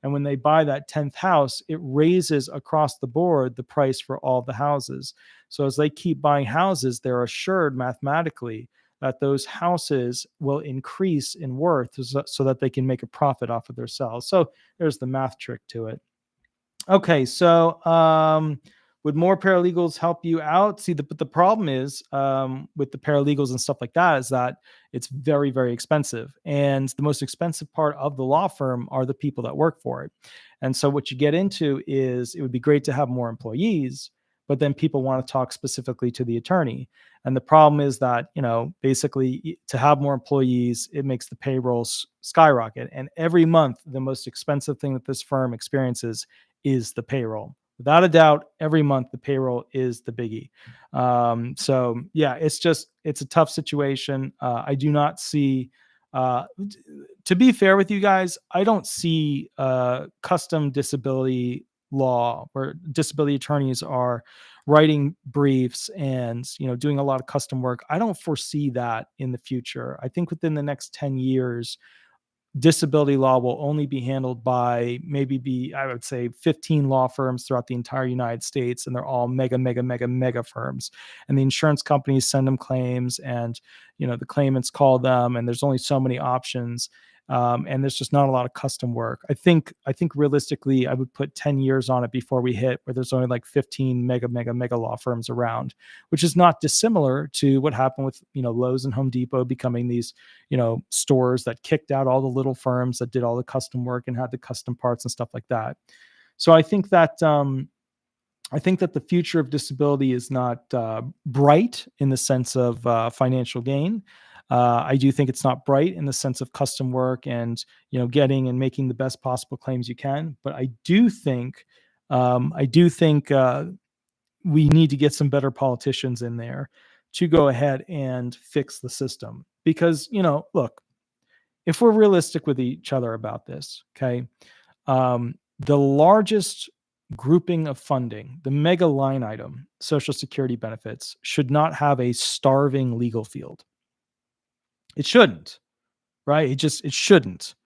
And when they buy that 10th house, it raises across the board the price for all the houses. So as they keep buying houses, they're assured mathematically that those houses will increase in worth so that they can make a profit off of their sales. So there's the math trick to it. Okay, so would more paralegals help you out? See, but the problem is with the paralegals and stuff like that is that it's very, very expensive. And the most expensive part of the law firm are the people that work for it. And so what you get into is it would be great to have more employees, but then people want to talk specifically to the attorney. And the problem is that, basically to have more employees, it makes the payroll skyrocket. And every month, the most expensive thing that this firm experiences is the payroll. Without a doubt, every month the payroll is the biggie. So yeah, it's a tough situation. I do not see, to be fair with you guys, I don't see custom disability law where disability attorneys are writing briefs and doing a lot of custom work. I don't foresee that in the future. I think within the next 10 years, disability law will only be handled by I would say 15 law firms throughout the entire United States. And they're all mega firms. And the insurance companies send them claims and, the claimants call them, and there's only so many options. And there's just not a lot of custom work. I think realistically, I would put 10 years on it before we hit where there's only like 15 mega law firms around, which is not dissimilar to what happened with, Lowe's and Home Depot becoming these, stores that kicked out all the little firms that did all the custom work and had the custom parts and stuff like that. So I think that the future of disability is not bright in the sense of financial gain. I do think it's not bright in the sense of custom work and getting and making the best possible claims you can. But I do think we need to get some better politicians in there to go ahead and fix the system. Because look, if we're realistic with each other about this, okay, the largest grouping of funding, the mega line item, Social Security benefits, should not have a starving legal field. It shouldn't, right? It shouldn't.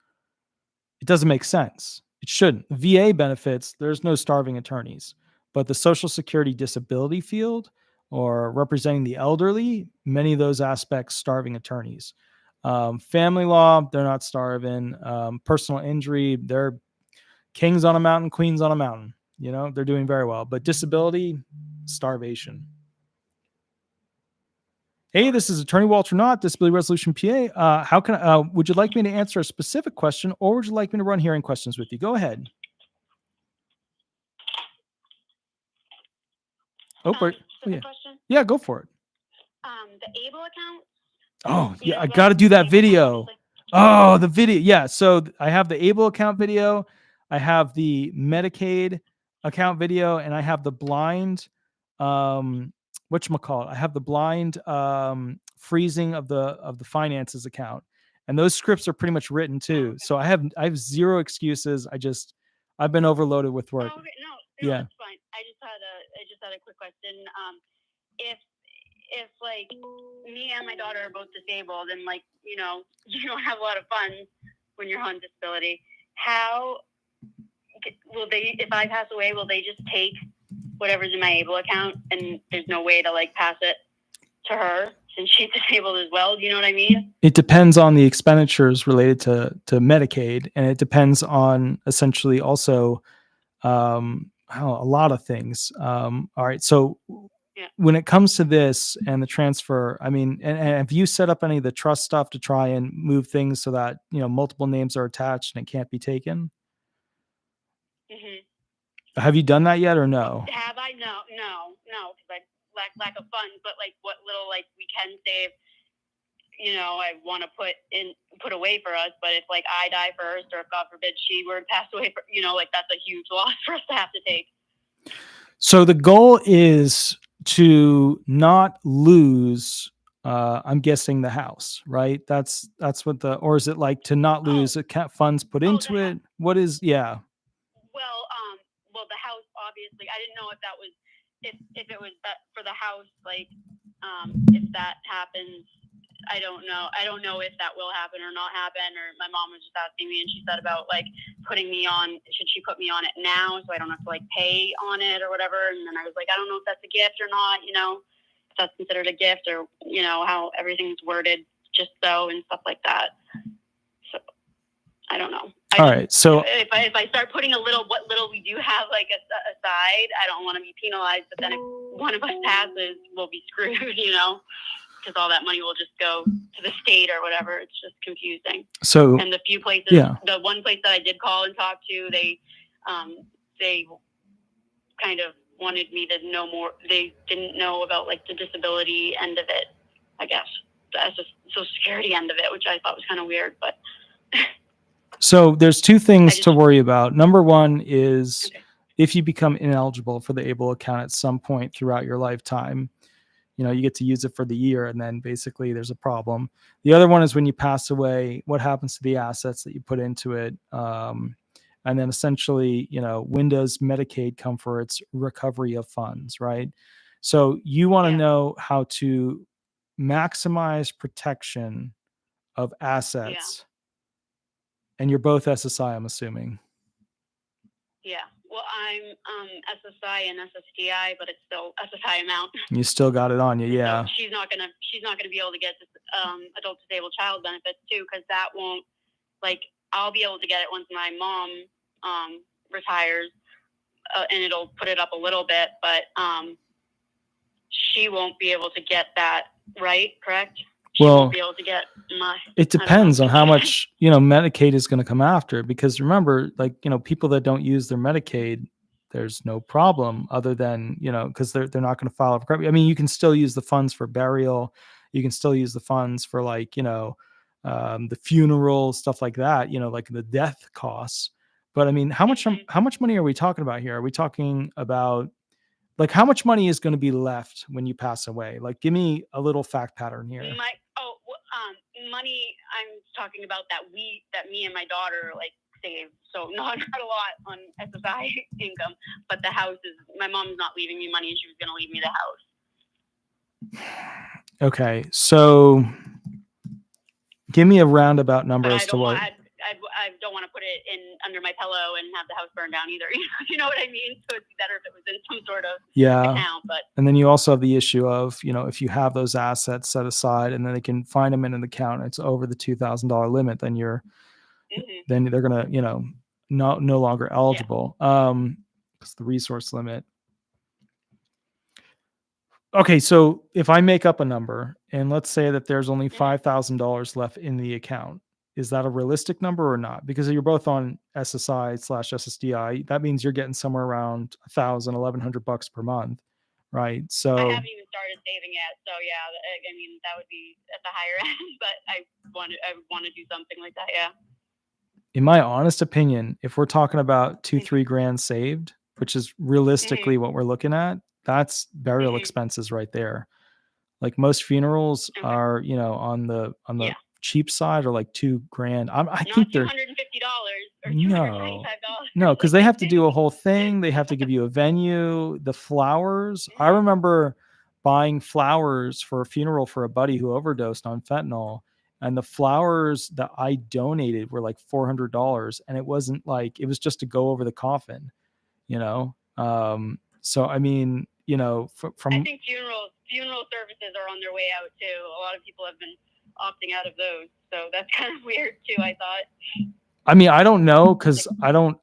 It doesn't make sense. It shouldn't. VA benefits, there's no starving attorneys, but the Social Security disability field or representing the elderly, many of those aspects, starving attorneys. Family law, they're not starving. Personal injury, they're kings on a mountain, queens on a mountain. They're doing very well. But disability, starvation. Hey, this is Attorney Walter Hnot, Disability Resolution PA. Would you like me to answer a specific question, or would you like me to run hearing questions with you? Go ahead. Question? Yeah, go for it. The ABLE account. Oh, yeah, I got to do that video. Oh, the video. Yeah, so I have the ABLE account video, I have the Medicaid account video, and I have the blind whatchamacallit, I have the blind freezing of the finances account, and those scripts are pretty much written too. Okay. So I have zero excuses. I've been overloaded with work. Oh, okay. No, yeah, that's fine. I just had a quick question. If like me and my daughter are both disabled, and like you don't have a lot of funds when you're on disability, how will they? If I pass away, will they just take whatever's in my ABLE account, and there's no way to like pass it to her since she's disabled as well? Do you know what I mean? It depends on the expenditures related to Medicaid, and it depends on essentially also a lot of things. All right, so when it comes to this and the transfer, I mean, and have you set up any of the trust stuff to try and move things so that multiple names are attached and it can't be taken? Mm-hmm. Have you done that yet or no? Have I? No, because I lack of funds. But like, what little like we can save, I want to put away for us. But if like I die first, or if God forbid she were to pass away, like that's a huge loss for us to have to take. So the goal is to not lose. I'm guessing the house, right? That's what or is it like to not lose funds put into it? What is? Yeah. Well, the house, obviously, I didn't know if that was, if it was that for the house, like, if that happens, I don't know. I don't know if that will happen or not happen, or my mom was just asking me and she said about like putting me on, should she put me on it now so I don't have to like pay on it or whatever. And then I was like, I don't know if that's a gift or not, if that's considered a gift or, how everything's worded just so and stuff like that. I don't know. All right. So if I start putting what little we do have like aside, I don't want to be penalized. But then if one of us passes, we'll be screwed, because all that money will just go to the state or whatever. It's just confusing. So and the few places, the one place that I did call and talk to, they kind of wanted me to know more. They didn't know about like the disability end of it, I guess, the Social Security end of it, which I thought was kind of weird, but. So there's two things to worry about. Number one is if you become ineligible for the ABLE account at some point throughout your lifetime, you get to use it for the year and then basically there's a problem. The other one is when you pass away, what happens to the assets that you put into it? And then essentially, when does Medicaid come for its recovery of funds, right? So you want to know how to maximize protection of assets. Yeah. And you're both SSI, I'm assuming. Yeah. Well, I'm SSI and SSDI, but it's still SSI amount. You still got it on you, yeah. So she's not gonna be able to get this, adult disabled child benefits too, because that won't Like, I'll be able to get it once my mom retires, and it'll put it up a little bit, but she won't be able to get that, right? Correct? She won't be able to get my... It depends on how much, Medicaid is going to come after, because remember, like, people that don't use their Medicaid, there's no problem other than, because they're not going to file for credit. I mean, you can still use the funds for burial. You can still use the funds for, like, the funeral, stuff like that, like the death costs. But I mean, how much money are we talking about here? Are we talking about, like, how much money is going to be left when you pass away? Like, give me a little fact pattern here. Money, I'm talking about that me and my daughter, like, save. So not a lot on SSI income, but the house is, my mom's not leaving me money. She was going to leave me the house. Okay. So give me a roundabout number as to what. I don't want to put it in under my pillow and have the house burn down either. You know what I mean? So it'd be better if it was in some sort of account. But and then you also have the issue of, if you have those assets set aside and then they can find them in an account, it's over the $2,000 limit, then then they're gonna, no longer eligible. Because the resource limit. Okay, so if I make up a number and let's say that there's only $5,000 left in the account, is that a realistic number or not? Because you're both on SSI/SSDI. That means you're getting somewhere around $1,100 per month, right? So I haven't even started saving yet. So yeah, I mean, that would be at the higher end, but I would want to do something like that. Yeah. In my honest opinion, if we're talking about $2-3 grand saved, which is realistically what we're looking at, that's burial expenses right there. Like most funerals are, on the cheap side, or like $2 grand. I think they're $250 or $295. No, because they have to do a whole thing. They have to give you a venue, the flowers. I remember buying flowers for a funeral for a buddy who overdosed on fentanyl, and the flowers that I donated were like $400, and it wasn't like, it was just to go over the coffin, so I mean, from I think funeral services are on their way out too. A lot of people have been opting out of those, so that's kind of weird too, I thought. I mean, I don't know, because I don't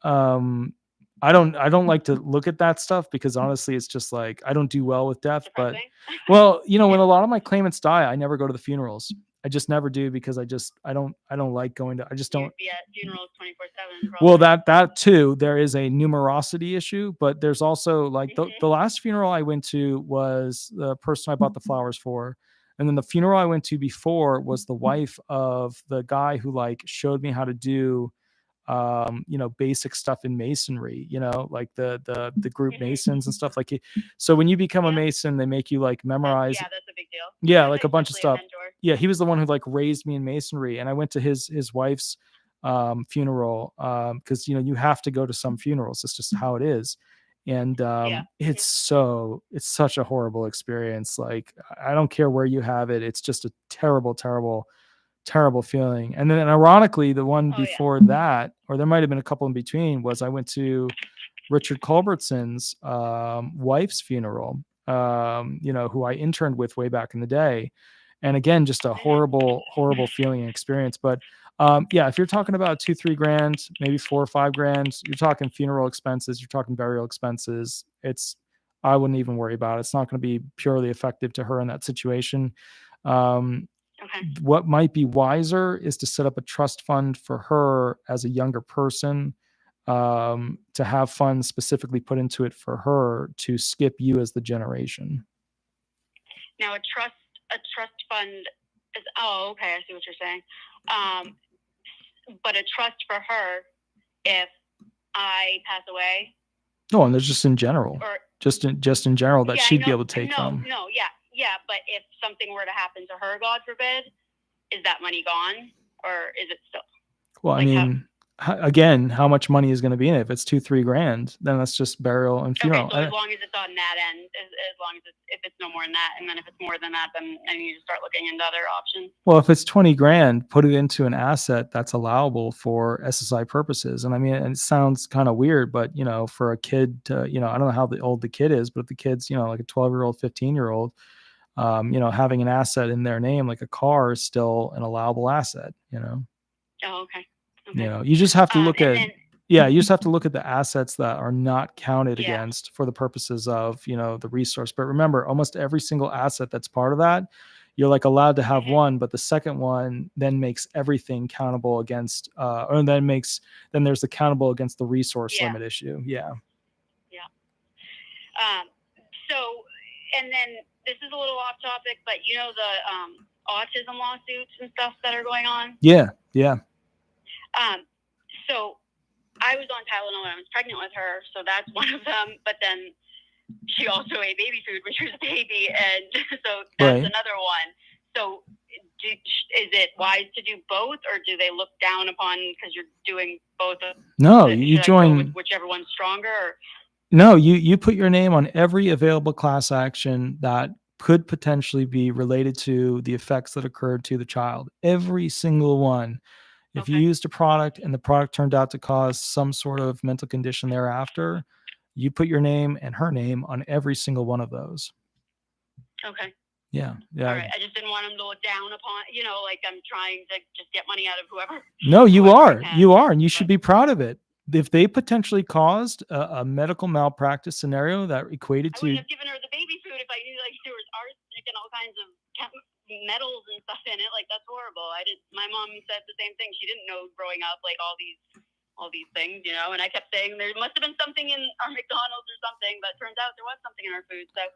like to look at that stuff, because honestly, it's just like, I don't do well with death. Depressing. But well, when a lot of my claimants die, I never go to the funerals. I just never do, because I don't like going to, I just don't. You'd be at funerals 24/7. Well, that too, there is a numerosity issue, but there's also like the last funeral I went to was the person I bought the flowers for. And then the funeral I went to before was the wife of the guy who like showed me how to do, basic stuff in masonry, like the group masons and stuff like it. So when you become a mason, they make you like memorize. That's a big deal. Yeah, like a bunch of stuff. Yeah, he was the one who like raised me in masonry, and I went to his wife's funeral, because you have to go to some funerals. It's just how it is. And it's such a horrible experience. Like, I don't care where you have it. It's just a terrible, terrible, terrible feeling. And then ironically, the one before that, or there might've been a couple in between, was I went to Richard Culbertson's wife's funeral, who I interned with way back in the day. And again, just a horrible, horrible feeling and experience. But if you're talking about $2-3 grand, maybe $4 or $5 grand, you're talking funeral expenses, you're talking burial expenses. I wouldn't even worry about it. It's not going to be purely effective to her in that situation. What might be wiser is to set up a trust fund for her as a younger person, to have funds specifically put into it for her to skip you as the generation. Now, a trust fund is, okay, I see what you're saying. But a trust for her if I pass away. No, and there's just in general, or, just in general that she'd be able to take from. Yeah. But if something were to happen to her, God forbid, is that money gone, or is it still? Well, I mean, again, how much money is going to be in it? If it's $2-3 grand, then that's just burial and funeral. Okay, so as long as it's on that end, as long as if it's no more than that, and then if it's more than that, then I need to start looking into other options. Well, if it's 20 grand, put it into an asset that's allowable for SSI purposes. And I mean, it sounds kind of weird, but for a kid to, I don't know how old the kid is, but if the kid's, like a 12-year-old, 15-year-old, having an asset in their name, like a car, is still an allowable asset, Oh, okay. You know, you just have to look and at, then, you just have to look at the assets that are not counted Yeah. against for the purposes of, you know, the resource. But remember, almost every single asset that's part of that, you're like allowed to have Mhm. one, but the second one then makes everything countable against, or then there's the countable against the resource Yeah. limit issue. Yeah. So, and then this is a little off topic, but you know the autism lawsuits and stuff that are going on. Yeah. Yeah. So I was on Tylenol when I was pregnant with her, so that's one of them. But then she also ate baby food when she was a baby, and so that's Right. another one. So is it wise to do both, or do they look down upon because you're doing both? No, Should you I go join. with whichever one's stronger? Or? No, you put your name on every available class action that could potentially be related to the effects that occurred to the child. Every single one. If you Okay. used a product and the product turned out to cause some sort of mental condition thereafter, you put your name and her name on every single one of those. Okay. Yeah. Yeah. All right. I just didn't want them to look down upon, like I'm trying to just get money out of whoever. No, you whoever I are. can. You are. And you should be proud of it. If they potentially caused a medical malpractice scenario that equated I to, wouldn't have given her the baby food if I knew like there was arsenic and all kinds of metals and stuff in it. Like that's horrible. My mom said the same thing. She didn't know growing up like all these things, and I kept saying there must have been something in our McDonald's or something, but it turns out there was something in our food. So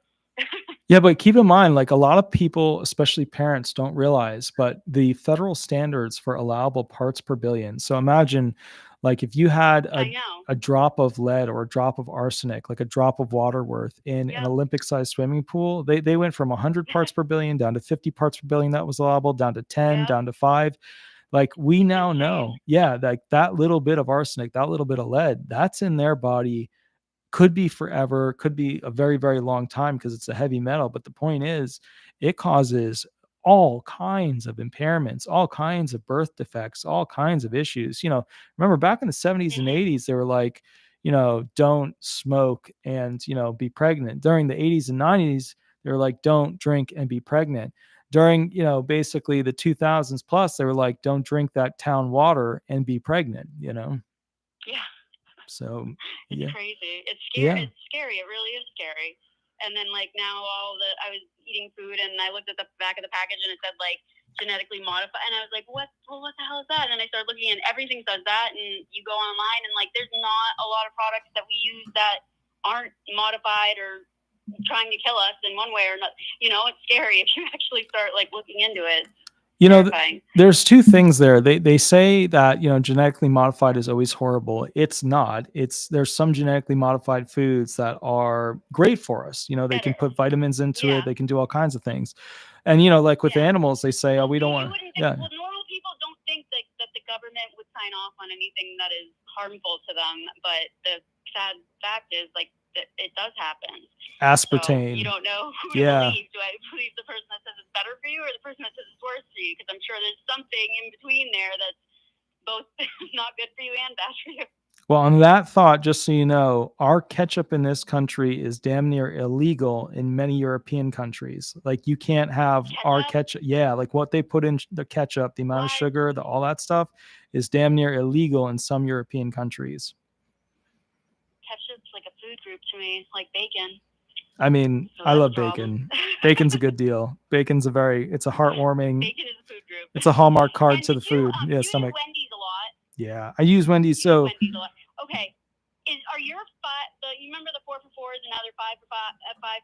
yeah, but keep in mind, like a lot of people, especially parents, don't realize, but the federal standards for allowable parts per billion. So imagine, like, if you had I know. a drop of lead or a drop of arsenic, like a drop of water worth in an Yep. Olympic-sized swimming pool, they went from 100 parts per billion down to 50 parts per billion that was allowable, down to 10, Yep. down to 5. Like we now Insane. know, like that little bit of arsenic, that little bit of lead, that's in their body. Could be forever, could be a very, very long time because it's a heavy metal. But the point is, it causes all kinds of impairments, all kinds of birth defects, all kinds of issues. Remember back in the 70s and 80s, they were like, don't smoke and, be pregnant. During the 80s and 90s, they were like, don't drink and be pregnant. During, basically the 2000s plus, they were like, don't drink that town water and be pregnant, Yeah. So It's yeah. crazy. It's scary. Yeah. It's scary. It really is scary. And then like now I was eating food and I looked at the back of the package and it said like genetically modified, and I was like, what the hell is that? And I started looking and everything says that, and you go online and like there's not a lot of products that we use that aren't modified or trying to kill us in one way or not. It's scary if you actually start like looking into it. There's two things there. They say that, genetically modified is always horrible. It's not. There's some genetically modified foods that are great for us. They can put vitamins into it. They can do all kinds of things. And, like with animals, they say, we don't want. Yeah. Well, normal people don't think that the government would sign off on anything that is harmful to them. But the sad fact is like that it does happen. Aspartame. So you don't know who to believe. Do I believe the person that says it's better for you or the person that says it's worse for you? Because I'm sure there's something in between there that's both not good for you and bad for you. Well, on that thought, just so you know, our ketchup in this country is damn near illegal in many European countries. Like you can't have our ketchup. Yeah, like what they put in the ketchup, the amount of sugar, all that stuff is damn near illegal in some European countries. Ketchup's like a food group to me, like bacon. I mean, so I love bacon. Bacon's a good deal. It's a heartwarming. Bacon is a food group. It's a Hallmark card and to the food. You stomach. Use Wendy's a lot. Yeah, I use Wendy's. Wendy's a lot. Okay. Are your you remember the 4 for $4 is another 5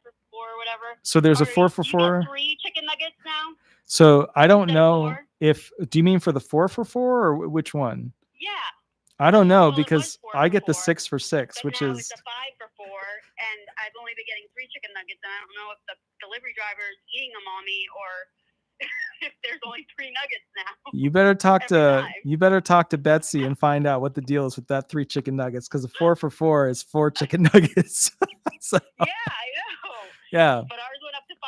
for $4 or whatever? So there's a 4 for $4. 3 chicken nuggets now. So I don't know do you mean for the 4 for $4 or which one? Yeah. I don't know because I get the 6 for $6, which is. It's a 5 for $4, and I've only been getting 3 chicken nuggets, and I don't know if the delivery driver is eating them on me or if there's only 3 nuggets now. You better talk to Betsy and find out what the deal is with that 3 chicken nuggets, because the 4 for $4 is 4 chicken nuggets. So, yeah, I know. Yeah. But ours went up to $5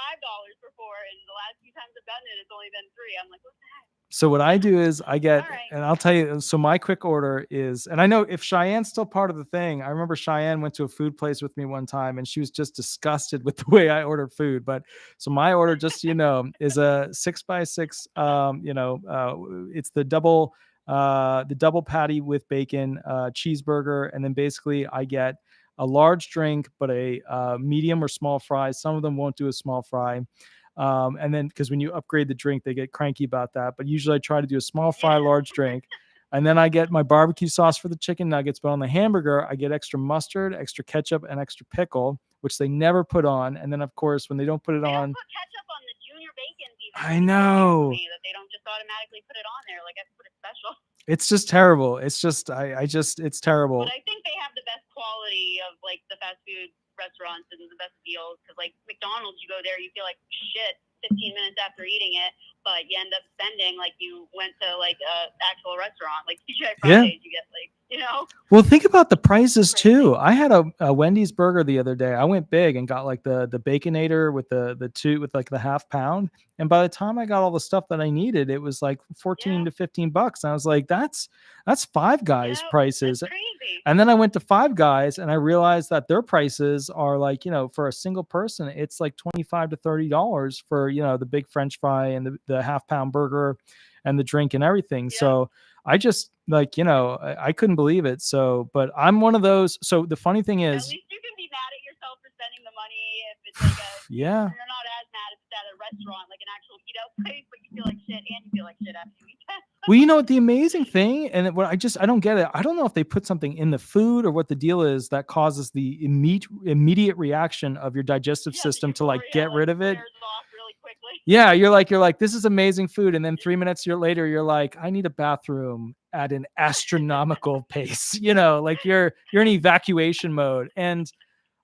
for 4, and the last few times I've gotten it, it's only been 3. I'm like, what the heck? So what I do is I get, and I'll tell you, so my quick order is, and I know if Cheyenne's still part of the thing, I remember Cheyenne went to a food place with me one time and she was just disgusted with the way I ordered food. But so my order, just so you know, is a 6x6, it's the double the double patty with bacon, cheeseburger, and then basically I get a large drink, but a medium or small fry. Some of them won't do a small fry. And then because when you upgrade the drink, they get cranky about that. But usually I try to do a small fry, large drink. And then I get my barbecue sauce for the chicken nuggets. But on the hamburger, I get extra mustard, extra ketchup, and extra pickle, which they never put on. And then, of course, when they don't put it They on, don't put ketchup on the junior bacons even. I know. That they don't just automatically put it on there. Like I put it special. It's just terrible. It's just, it's terrible. But I think they have the best quality of like the fast food restaurants and the best deals. Because like McDonald's, you go there, you feel like shit 15 minutes after eating it, but you end up spending like you went to like a actual restaurant, like TGI Fridays. You get like, you know. Well, think about the prices too. I had a Wendy's burger the other day. I went big and got like the Baconator with the two with like the half pound. And by the time I got all the stuff that I needed, it was like 14 to 15 bucks. And I was like, that's Five Guys prices. That's crazy. And then I went to Five Guys and I realized that their prices are like, you know, for a single person, it's like $25 to $30 for, you know, the big French fry and the half pound burger and the drink and everything. Yeah. So I just like, you know, I couldn't believe it. So, but I'm one of those. So the funny thing is, at least you can be mad at yourself for spending the money if it's like a, yeah, you're not as mad if it's at a restaurant, like an actual eat out place, but you feel like shit and you feel like shit after you eat that. well, you know what the amazing thing, and what I don't get it. I don't know if they put something in the food or what the deal is that causes the immediate reaction of your digestive system to like get rid of it. Yeah, you're like, this is amazing food, and then 3 minutes later, you're like, I need a bathroom at an astronomical pace. You know, like you're in evacuation mode. And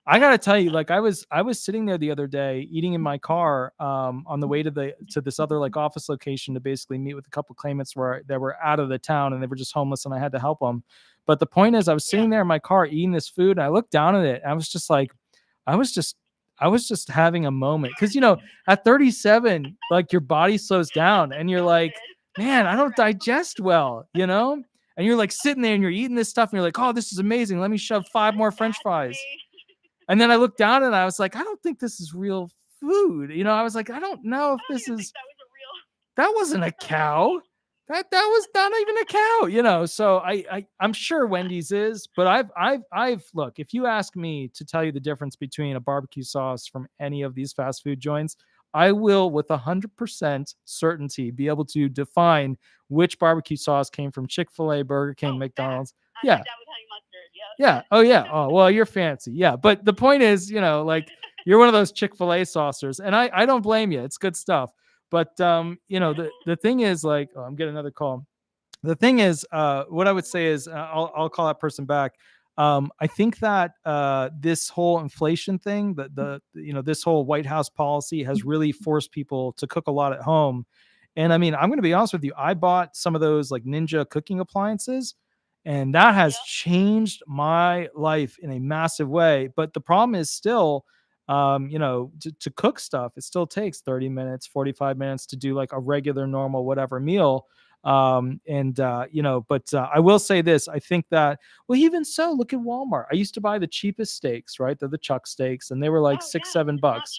I gotta tell you, like I was sitting there the other day eating in my car on the way to this other like office location to basically meet with a couple of claimants that were out of the town and they were just homeless and I had to help them. But the point is, I was sitting there in my car eating this food and I looked down at it. And I was just like, I was just having a moment because, you know, at 37, like your body slows down and you're like, man, I don't digest well, you know? And you're like sitting there and you're eating this stuff and you're like, oh, this is amazing. Let me shove 5 more French fries. And then I looked down and I was like, I don't think this is real food. You know, I was like, I don't know if this is, that wasn't a cow. That was not even a cow, you know? So I'm sure Wendy's is, but I've look, if you ask me to tell you the difference between a barbecue sauce from any of these fast food joints, I will with 100% certainty be able to define which barbecue sauce came from Chick-fil-A, Burger King, McDonald's. Yeah. Yeah. Oh yeah. Oh, well, you're fancy. Yeah. But the point is, you know, like you're one of those Chick-fil-A saucers and I don't blame you. It's good stuff. But, you know, the thing is like, oh, I'm getting another call. The thing is, what I would say is I'll call that person back. I think that this whole inflation thing, you know, this whole White House policy has really forced people to cook a lot at home. And I mean, I'm going to be honest with you. I bought some of those like Ninja cooking appliances and that has changed my life in a massive way. But the problem is still, you know, to cook stuff, it still takes 30 minutes, 45 minutes to do like a regular, normal, whatever meal. You know, but I will say this. I think that, well, even so, look at Walmart. I used to buy the cheapest steaks, right? They're the chuck steaks and they were like $6-7 bucks.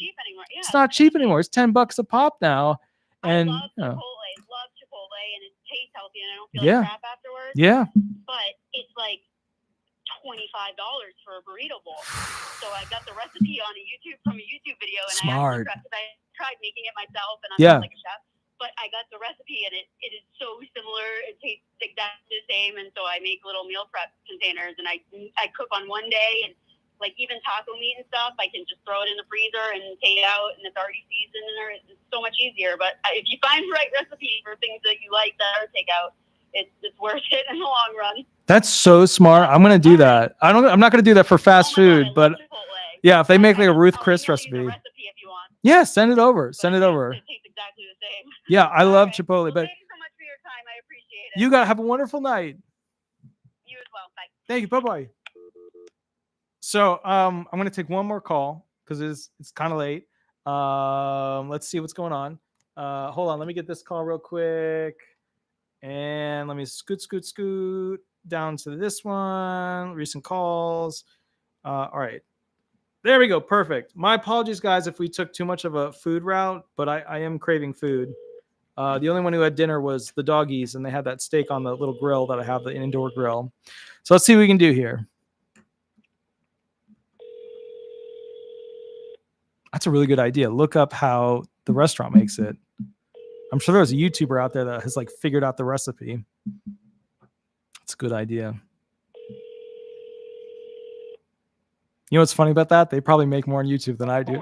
It's not cheap anymore. It's $10 a pop now. And love Chipotle and it tastes healthy and I don't feel like crap afterwards. Yeah. But it's like $25 for a burrito bowl. So I got the recipe on from a YouTube video and Smart. I tried making it myself and I'm not like a chef. But I got the recipe and it is so similar. It tastes exactly the same. And so I make little meal prep containers and I cook on one day and like even taco meat and stuff, I can just throw it in the freezer and take it out and it's already seasoned and it's so much easier. But if you find the right recipe for things that you like that are takeout, it's worth it in the long run. That's so smart. I'm going to do that. I'm not going to do that for fast food, but yeah, if they make like a Ruth Chris recipe. Yeah, send it over. Send it over. It tastes exactly the same. Yeah, I love Chipotle, but thank you so much for your time. I appreciate it. You got to have a wonderful night. You as well. Bye. Thank you. Bye-bye. So, I'm going to take one more call because it's kind of late. Let's see what's going on. Hold on. Let me get this call real quick. And let me scoot down to this one. Recent calls. All right. There we go. Perfect. My apologies, guys, if we took too much of a food route, but I am craving food. The only one who had dinner was the doggies, and they had that steak on the little grill that I have, the indoor grill. So let's see what we can do here. That's a really good idea. Look up how the restaurant makes it. I'm sure there's a YouTuber out there that has like figured out the recipe. It's a good idea. You know what's funny about that? They probably make more on YouTube than I do.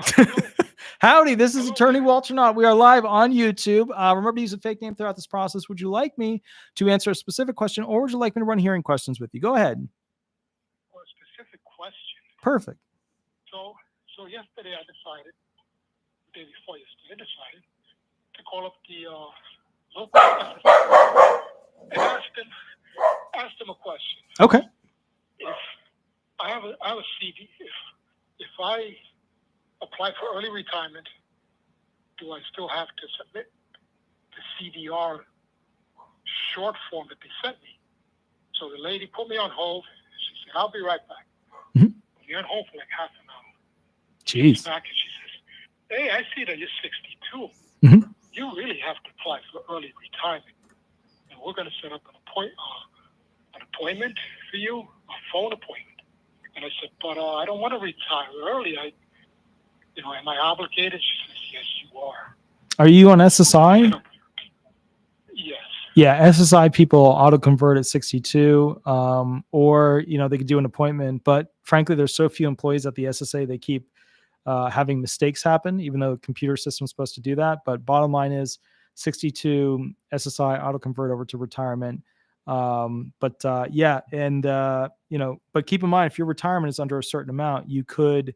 Howdy, this is Attorney Walter Hnot. We are live on YouTube. Remember to use a fake name throughout this process. Would you like me to answer a specific question, or would you like me to run hearing questions with you? Go ahead. Or a specific question. Perfect. So yesterday I decided, the day before yesterday, I decided to call up the local SSDI and ask them a question. Okay. If I have a CD, if I apply for early retirement, do I still have to submit the CDR short form that they sent me? So the lady put me on hold. She said, "I'll be right back." Mm-hmm. You're on hold for like half an hour. Jeez. Back and she says, "Hey, I see that you're 62. Mm-hmm. You really have to apply for early retirement, and we're going to set up an appointment for you, a phone appointment." And I said, "But I don't want to retire early. Am I obligated?" She says, "Yes, you are." Are you on SSI? Yes. Yeah, SSI people auto convert at 62, or they could do an appointment. But frankly, there's so few employees at the SSA, they keep having mistakes happen, even though the computer system's supposed to do that. But bottom line is 62 SSI auto convert over to retirement. But keep in mind, if your retirement is under a certain amount, you could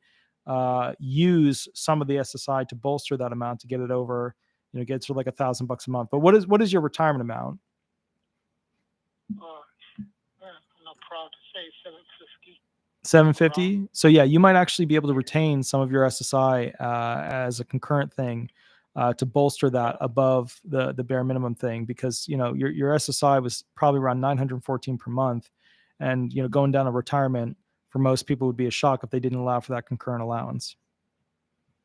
use some of the SSI to bolster that amount to get it over, get to like $1,000 a month. But what is your retirement amount? I'm not proud to say 750. 750. So yeah, you might actually be able to retain some of your SSI as a concurrent thing to bolster that above the bare minimum thing, because your SSI was probably around 914 per month, and going down to retirement for most people would be a shock if they didn't allow for that concurrent allowance.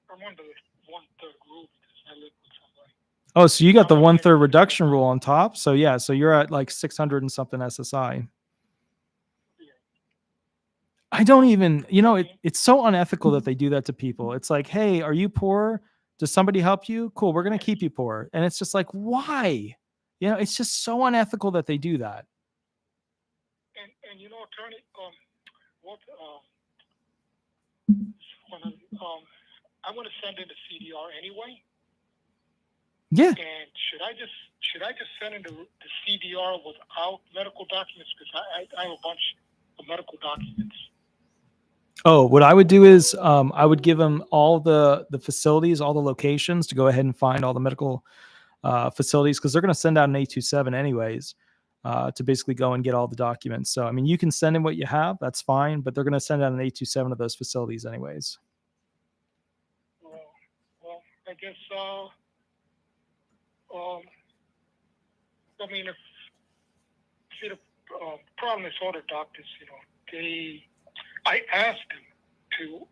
I'm under the 1/3 rule because I live with somebody. Oh, so you got the 1/3 reduction rule on top. So yeah, so you're at like 600 and something SSI. I don't even, it's so unethical that they do that to people. It's like, hey, are you poor? Does somebody help you? Cool, we're going to keep you poor. And it's just like, why? It's just so unethical that they do that. And Attorney, I'm going to send in the CDR anyway. Yeah. And should I just send in the CDR without medical documents? Because I have a bunch of medical documents. Oh, what I would do is I would give them all the facilities, all the locations to go ahead and find all the medical facilities, because they're going to send out an 827 anyways to basically go and get all the documents. So, I mean, you can send in what you have. That's fine. But they're going to send out an 827 of those facilities anyways. Well, I guess, the problem is all the doctors, I asked them to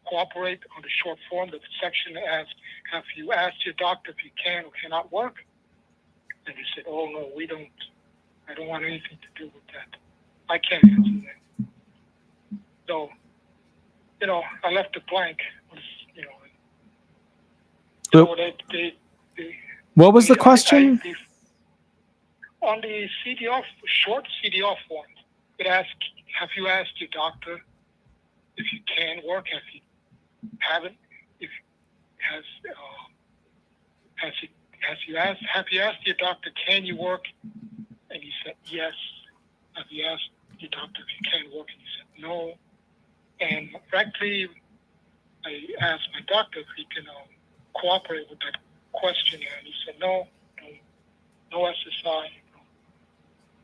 cooperate on the short form. The section asked, "Have you asked your doctor if you can or cannot work?" And they said, "Oh, no, we don't. I don't want anything to do with that. I can't answer that." So, I left it blank. What was the question? On the short CDR form, it asked, "Have you asked your doctor if you can work? Have you asked your doctor, can you work?" And he said, "Yes." "Have you asked your doctor if you can work?" And he said, "No." And frankly, I asked my doctor if he can cooperate with that questionnaire, and he said, no SSI.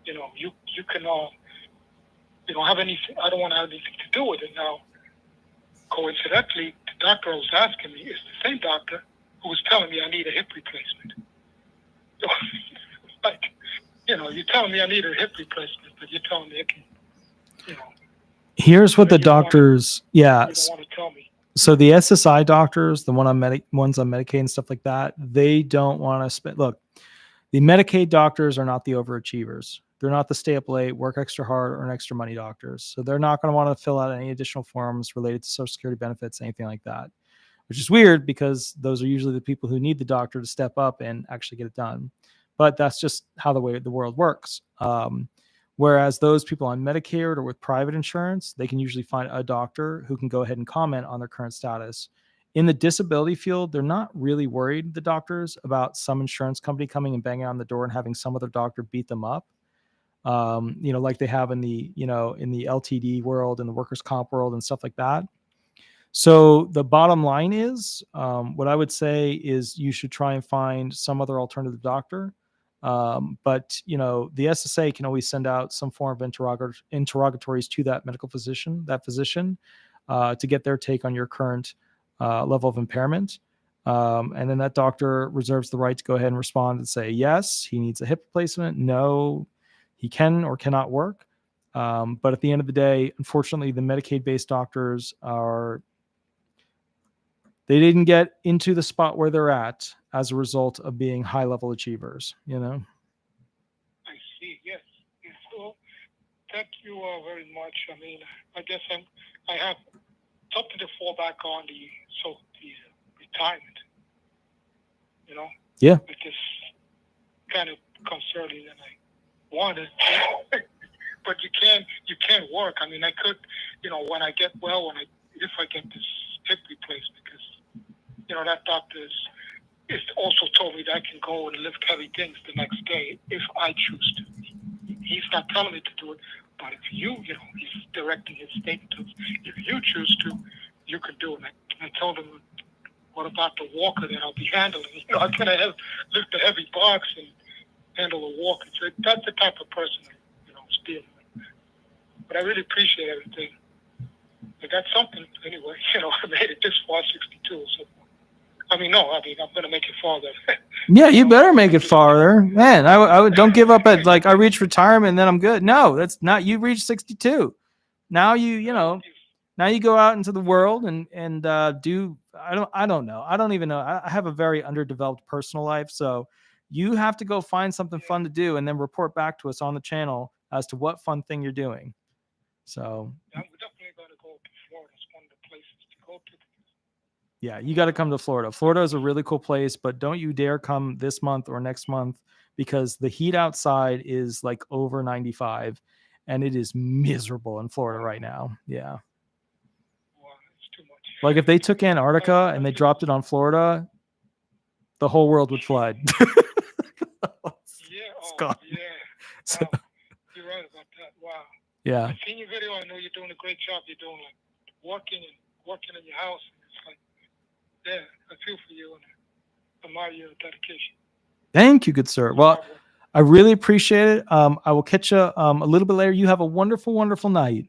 You can don't have anything. I don't want to have anything to do with it. Now, coincidentally, the doctor I was asking me is the same doctor who was telling me I need a hip replacement. So, you're telling me I need a hip replacement, but you're telling me I can, Here's what the doctors, you don't want to tell me. So the SSI doctors, the ones on Medicaid and stuff like that, they don't want to spend. Look, The Medicaid doctors are not the overachievers. They're not the stay up late, work extra hard, earn extra money doctors. So they're not going to want to fill out any additional forms related to Social Security benefits, anything like that, which is weird because those are usually the people who need the doctor to step up and actually get it done. But that's just how the way the world works. Whereas those people on Medicare or with private insurance, they can usually find a doctor who can go ahead and comment on their current status. In the disability field, they're not really worried, the doctors, about some insurance company coming and banging on the door and having some other doctor beat them up. Like they have in the LTD world and the workers' comp world and stuff like that. So the bottom line is, what I would say is you should try and find some other alternative doctor. But the SSA can always send out some form of interrogatories to that medical physician, to get their take on your current level of impairment. And then that doctor reserves the right to go ahead and respond and say, yes, he needs a hip replacement. No, he can or cannot work. But at the end of the day, unfortunately, the Medicaid-based doctors they didn't get into the spot where they're at as a result of being high-level achievers, I see, yes. So, thank you very much. I mean, I guess I have something to fall back on the retirement, Yeah. Which is kind of concerning than I wanted. But you can't work. I mean, I could, when I get well, if I get this hip replaced, because, that doctor is also told me that I can go and lift heavy things the next day if I choose to. He's not telling me to do it, but if he's directing his statement. If you choose to, you can do it. I told him, what about the walker that I'll be handling? I can lift a heavy box and handle a walker. So that's the type of person I'm dealing with. But I really appreciate everything. I got something anyway. I made it this far, 62. So I'm going to make it farther. Yeah, you better make it farther, man. I would don't give up at I reach retirement and then I'm good. No, that's not. You reach 62. Now now you go out into the world and do. I don't know. I don't even know. I have a very underdeveloped personal life, so you have to go find something fun to do and then report back to us on the channel as to what fun thing you're doing. So I'm definitely going to go to Florida. It's one of the places to go to. Yeah, you got to come to Florida. Florida is a really cool place, but don't you dare come this month or next month because the heat outside is over 95 and it is miserable in Florida right now. Yeah. Wow, it's too much. If they took Antarctica and they dropped it on Florida, the whole world would flood. Yeah. So, you're right about that. Wow. Yeah. I've seen your video. I know you're doing a great job. You're doing working in your house. Yeah, I feel for you and admire your dedication. Thank you, good sir. Well, I really appreciate it. I will catch you a little bit later. You have a wonderful, wonderful night.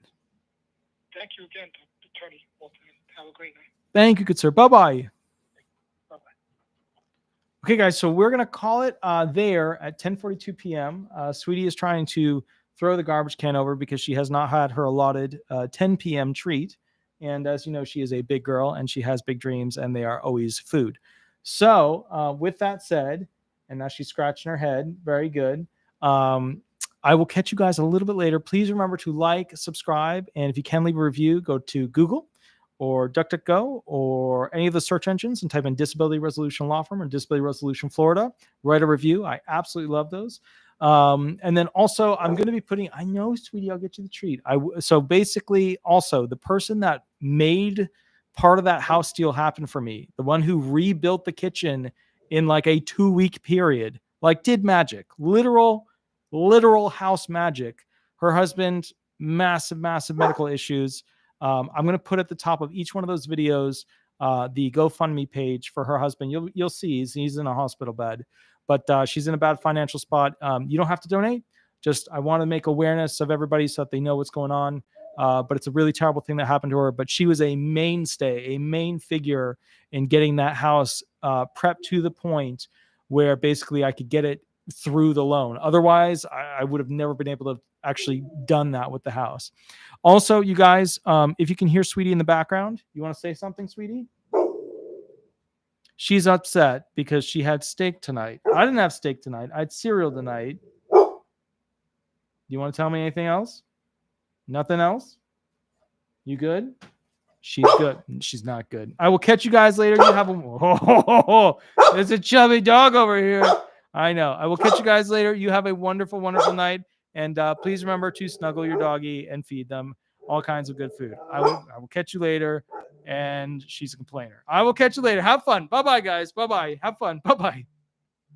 Thank you again, Attorney Walter. Have a great night. Thank you, good sir. Bye-bye. Bye-bye. Okay, guys, so we're going to call it there at 10:42 p.m. Sweetie is trying to throw the garbage can over because she has not had her allotted 10 p.m. treat. And as you know, she is a big girl and she has big dreams and they are always food. So with that said, and now she's scratching her head. Very good. I will catch you guys a little bit later. Please remember to like, subscribe, and if you can leave a review, go to Google or DuckDuckGo or any of the search engines and type in Disability Resolution Law Firm or Disability Resolution Florida. Write a review. I absolutely love those. And then also I'm going to be putting, I know, sweetie, I'll get you the treat. So basically also the person that made part of that house deal happen for me, the one who rebuilt the kitchen in a 2-week period, did magic, literal house magic. Her husband, massive medical issues. I'm going to put at the top of each one of those videos, the GoFundMe page for her husband. You'll see he's in a hospital bed. But she's in a bad financial spot. You don't have to donate. Just I want to make awareness of everybody so that they know what's going on. But it's a really terrible thing that happened to her. But she was a mainstay, a main figure in getting that house prepped to the point where basically I could get it through the loan. Otherwise, I would have never been able to actually done that with the house. Also, you guys, if you can hear Sweetie in the background, you want to say something, Sweetie? She's upset because she had steak tonight. I didn't have steak tonight. I had cereal tonight. You want to tell me anything else? Nothing else? You good? She's good. She's not good. I will catch you guys later. You have a there's a chubby dog over here. I know. I will catch you guys later. You have a wonderful, wonderful night. And please remember to snuggle your doggy and feed them all kinds of good food. I will catch you later. And she's a complainer. I will catch you later. Have fun. Bye-bye, guys. Bye-bye. Have fun. Bye-bye.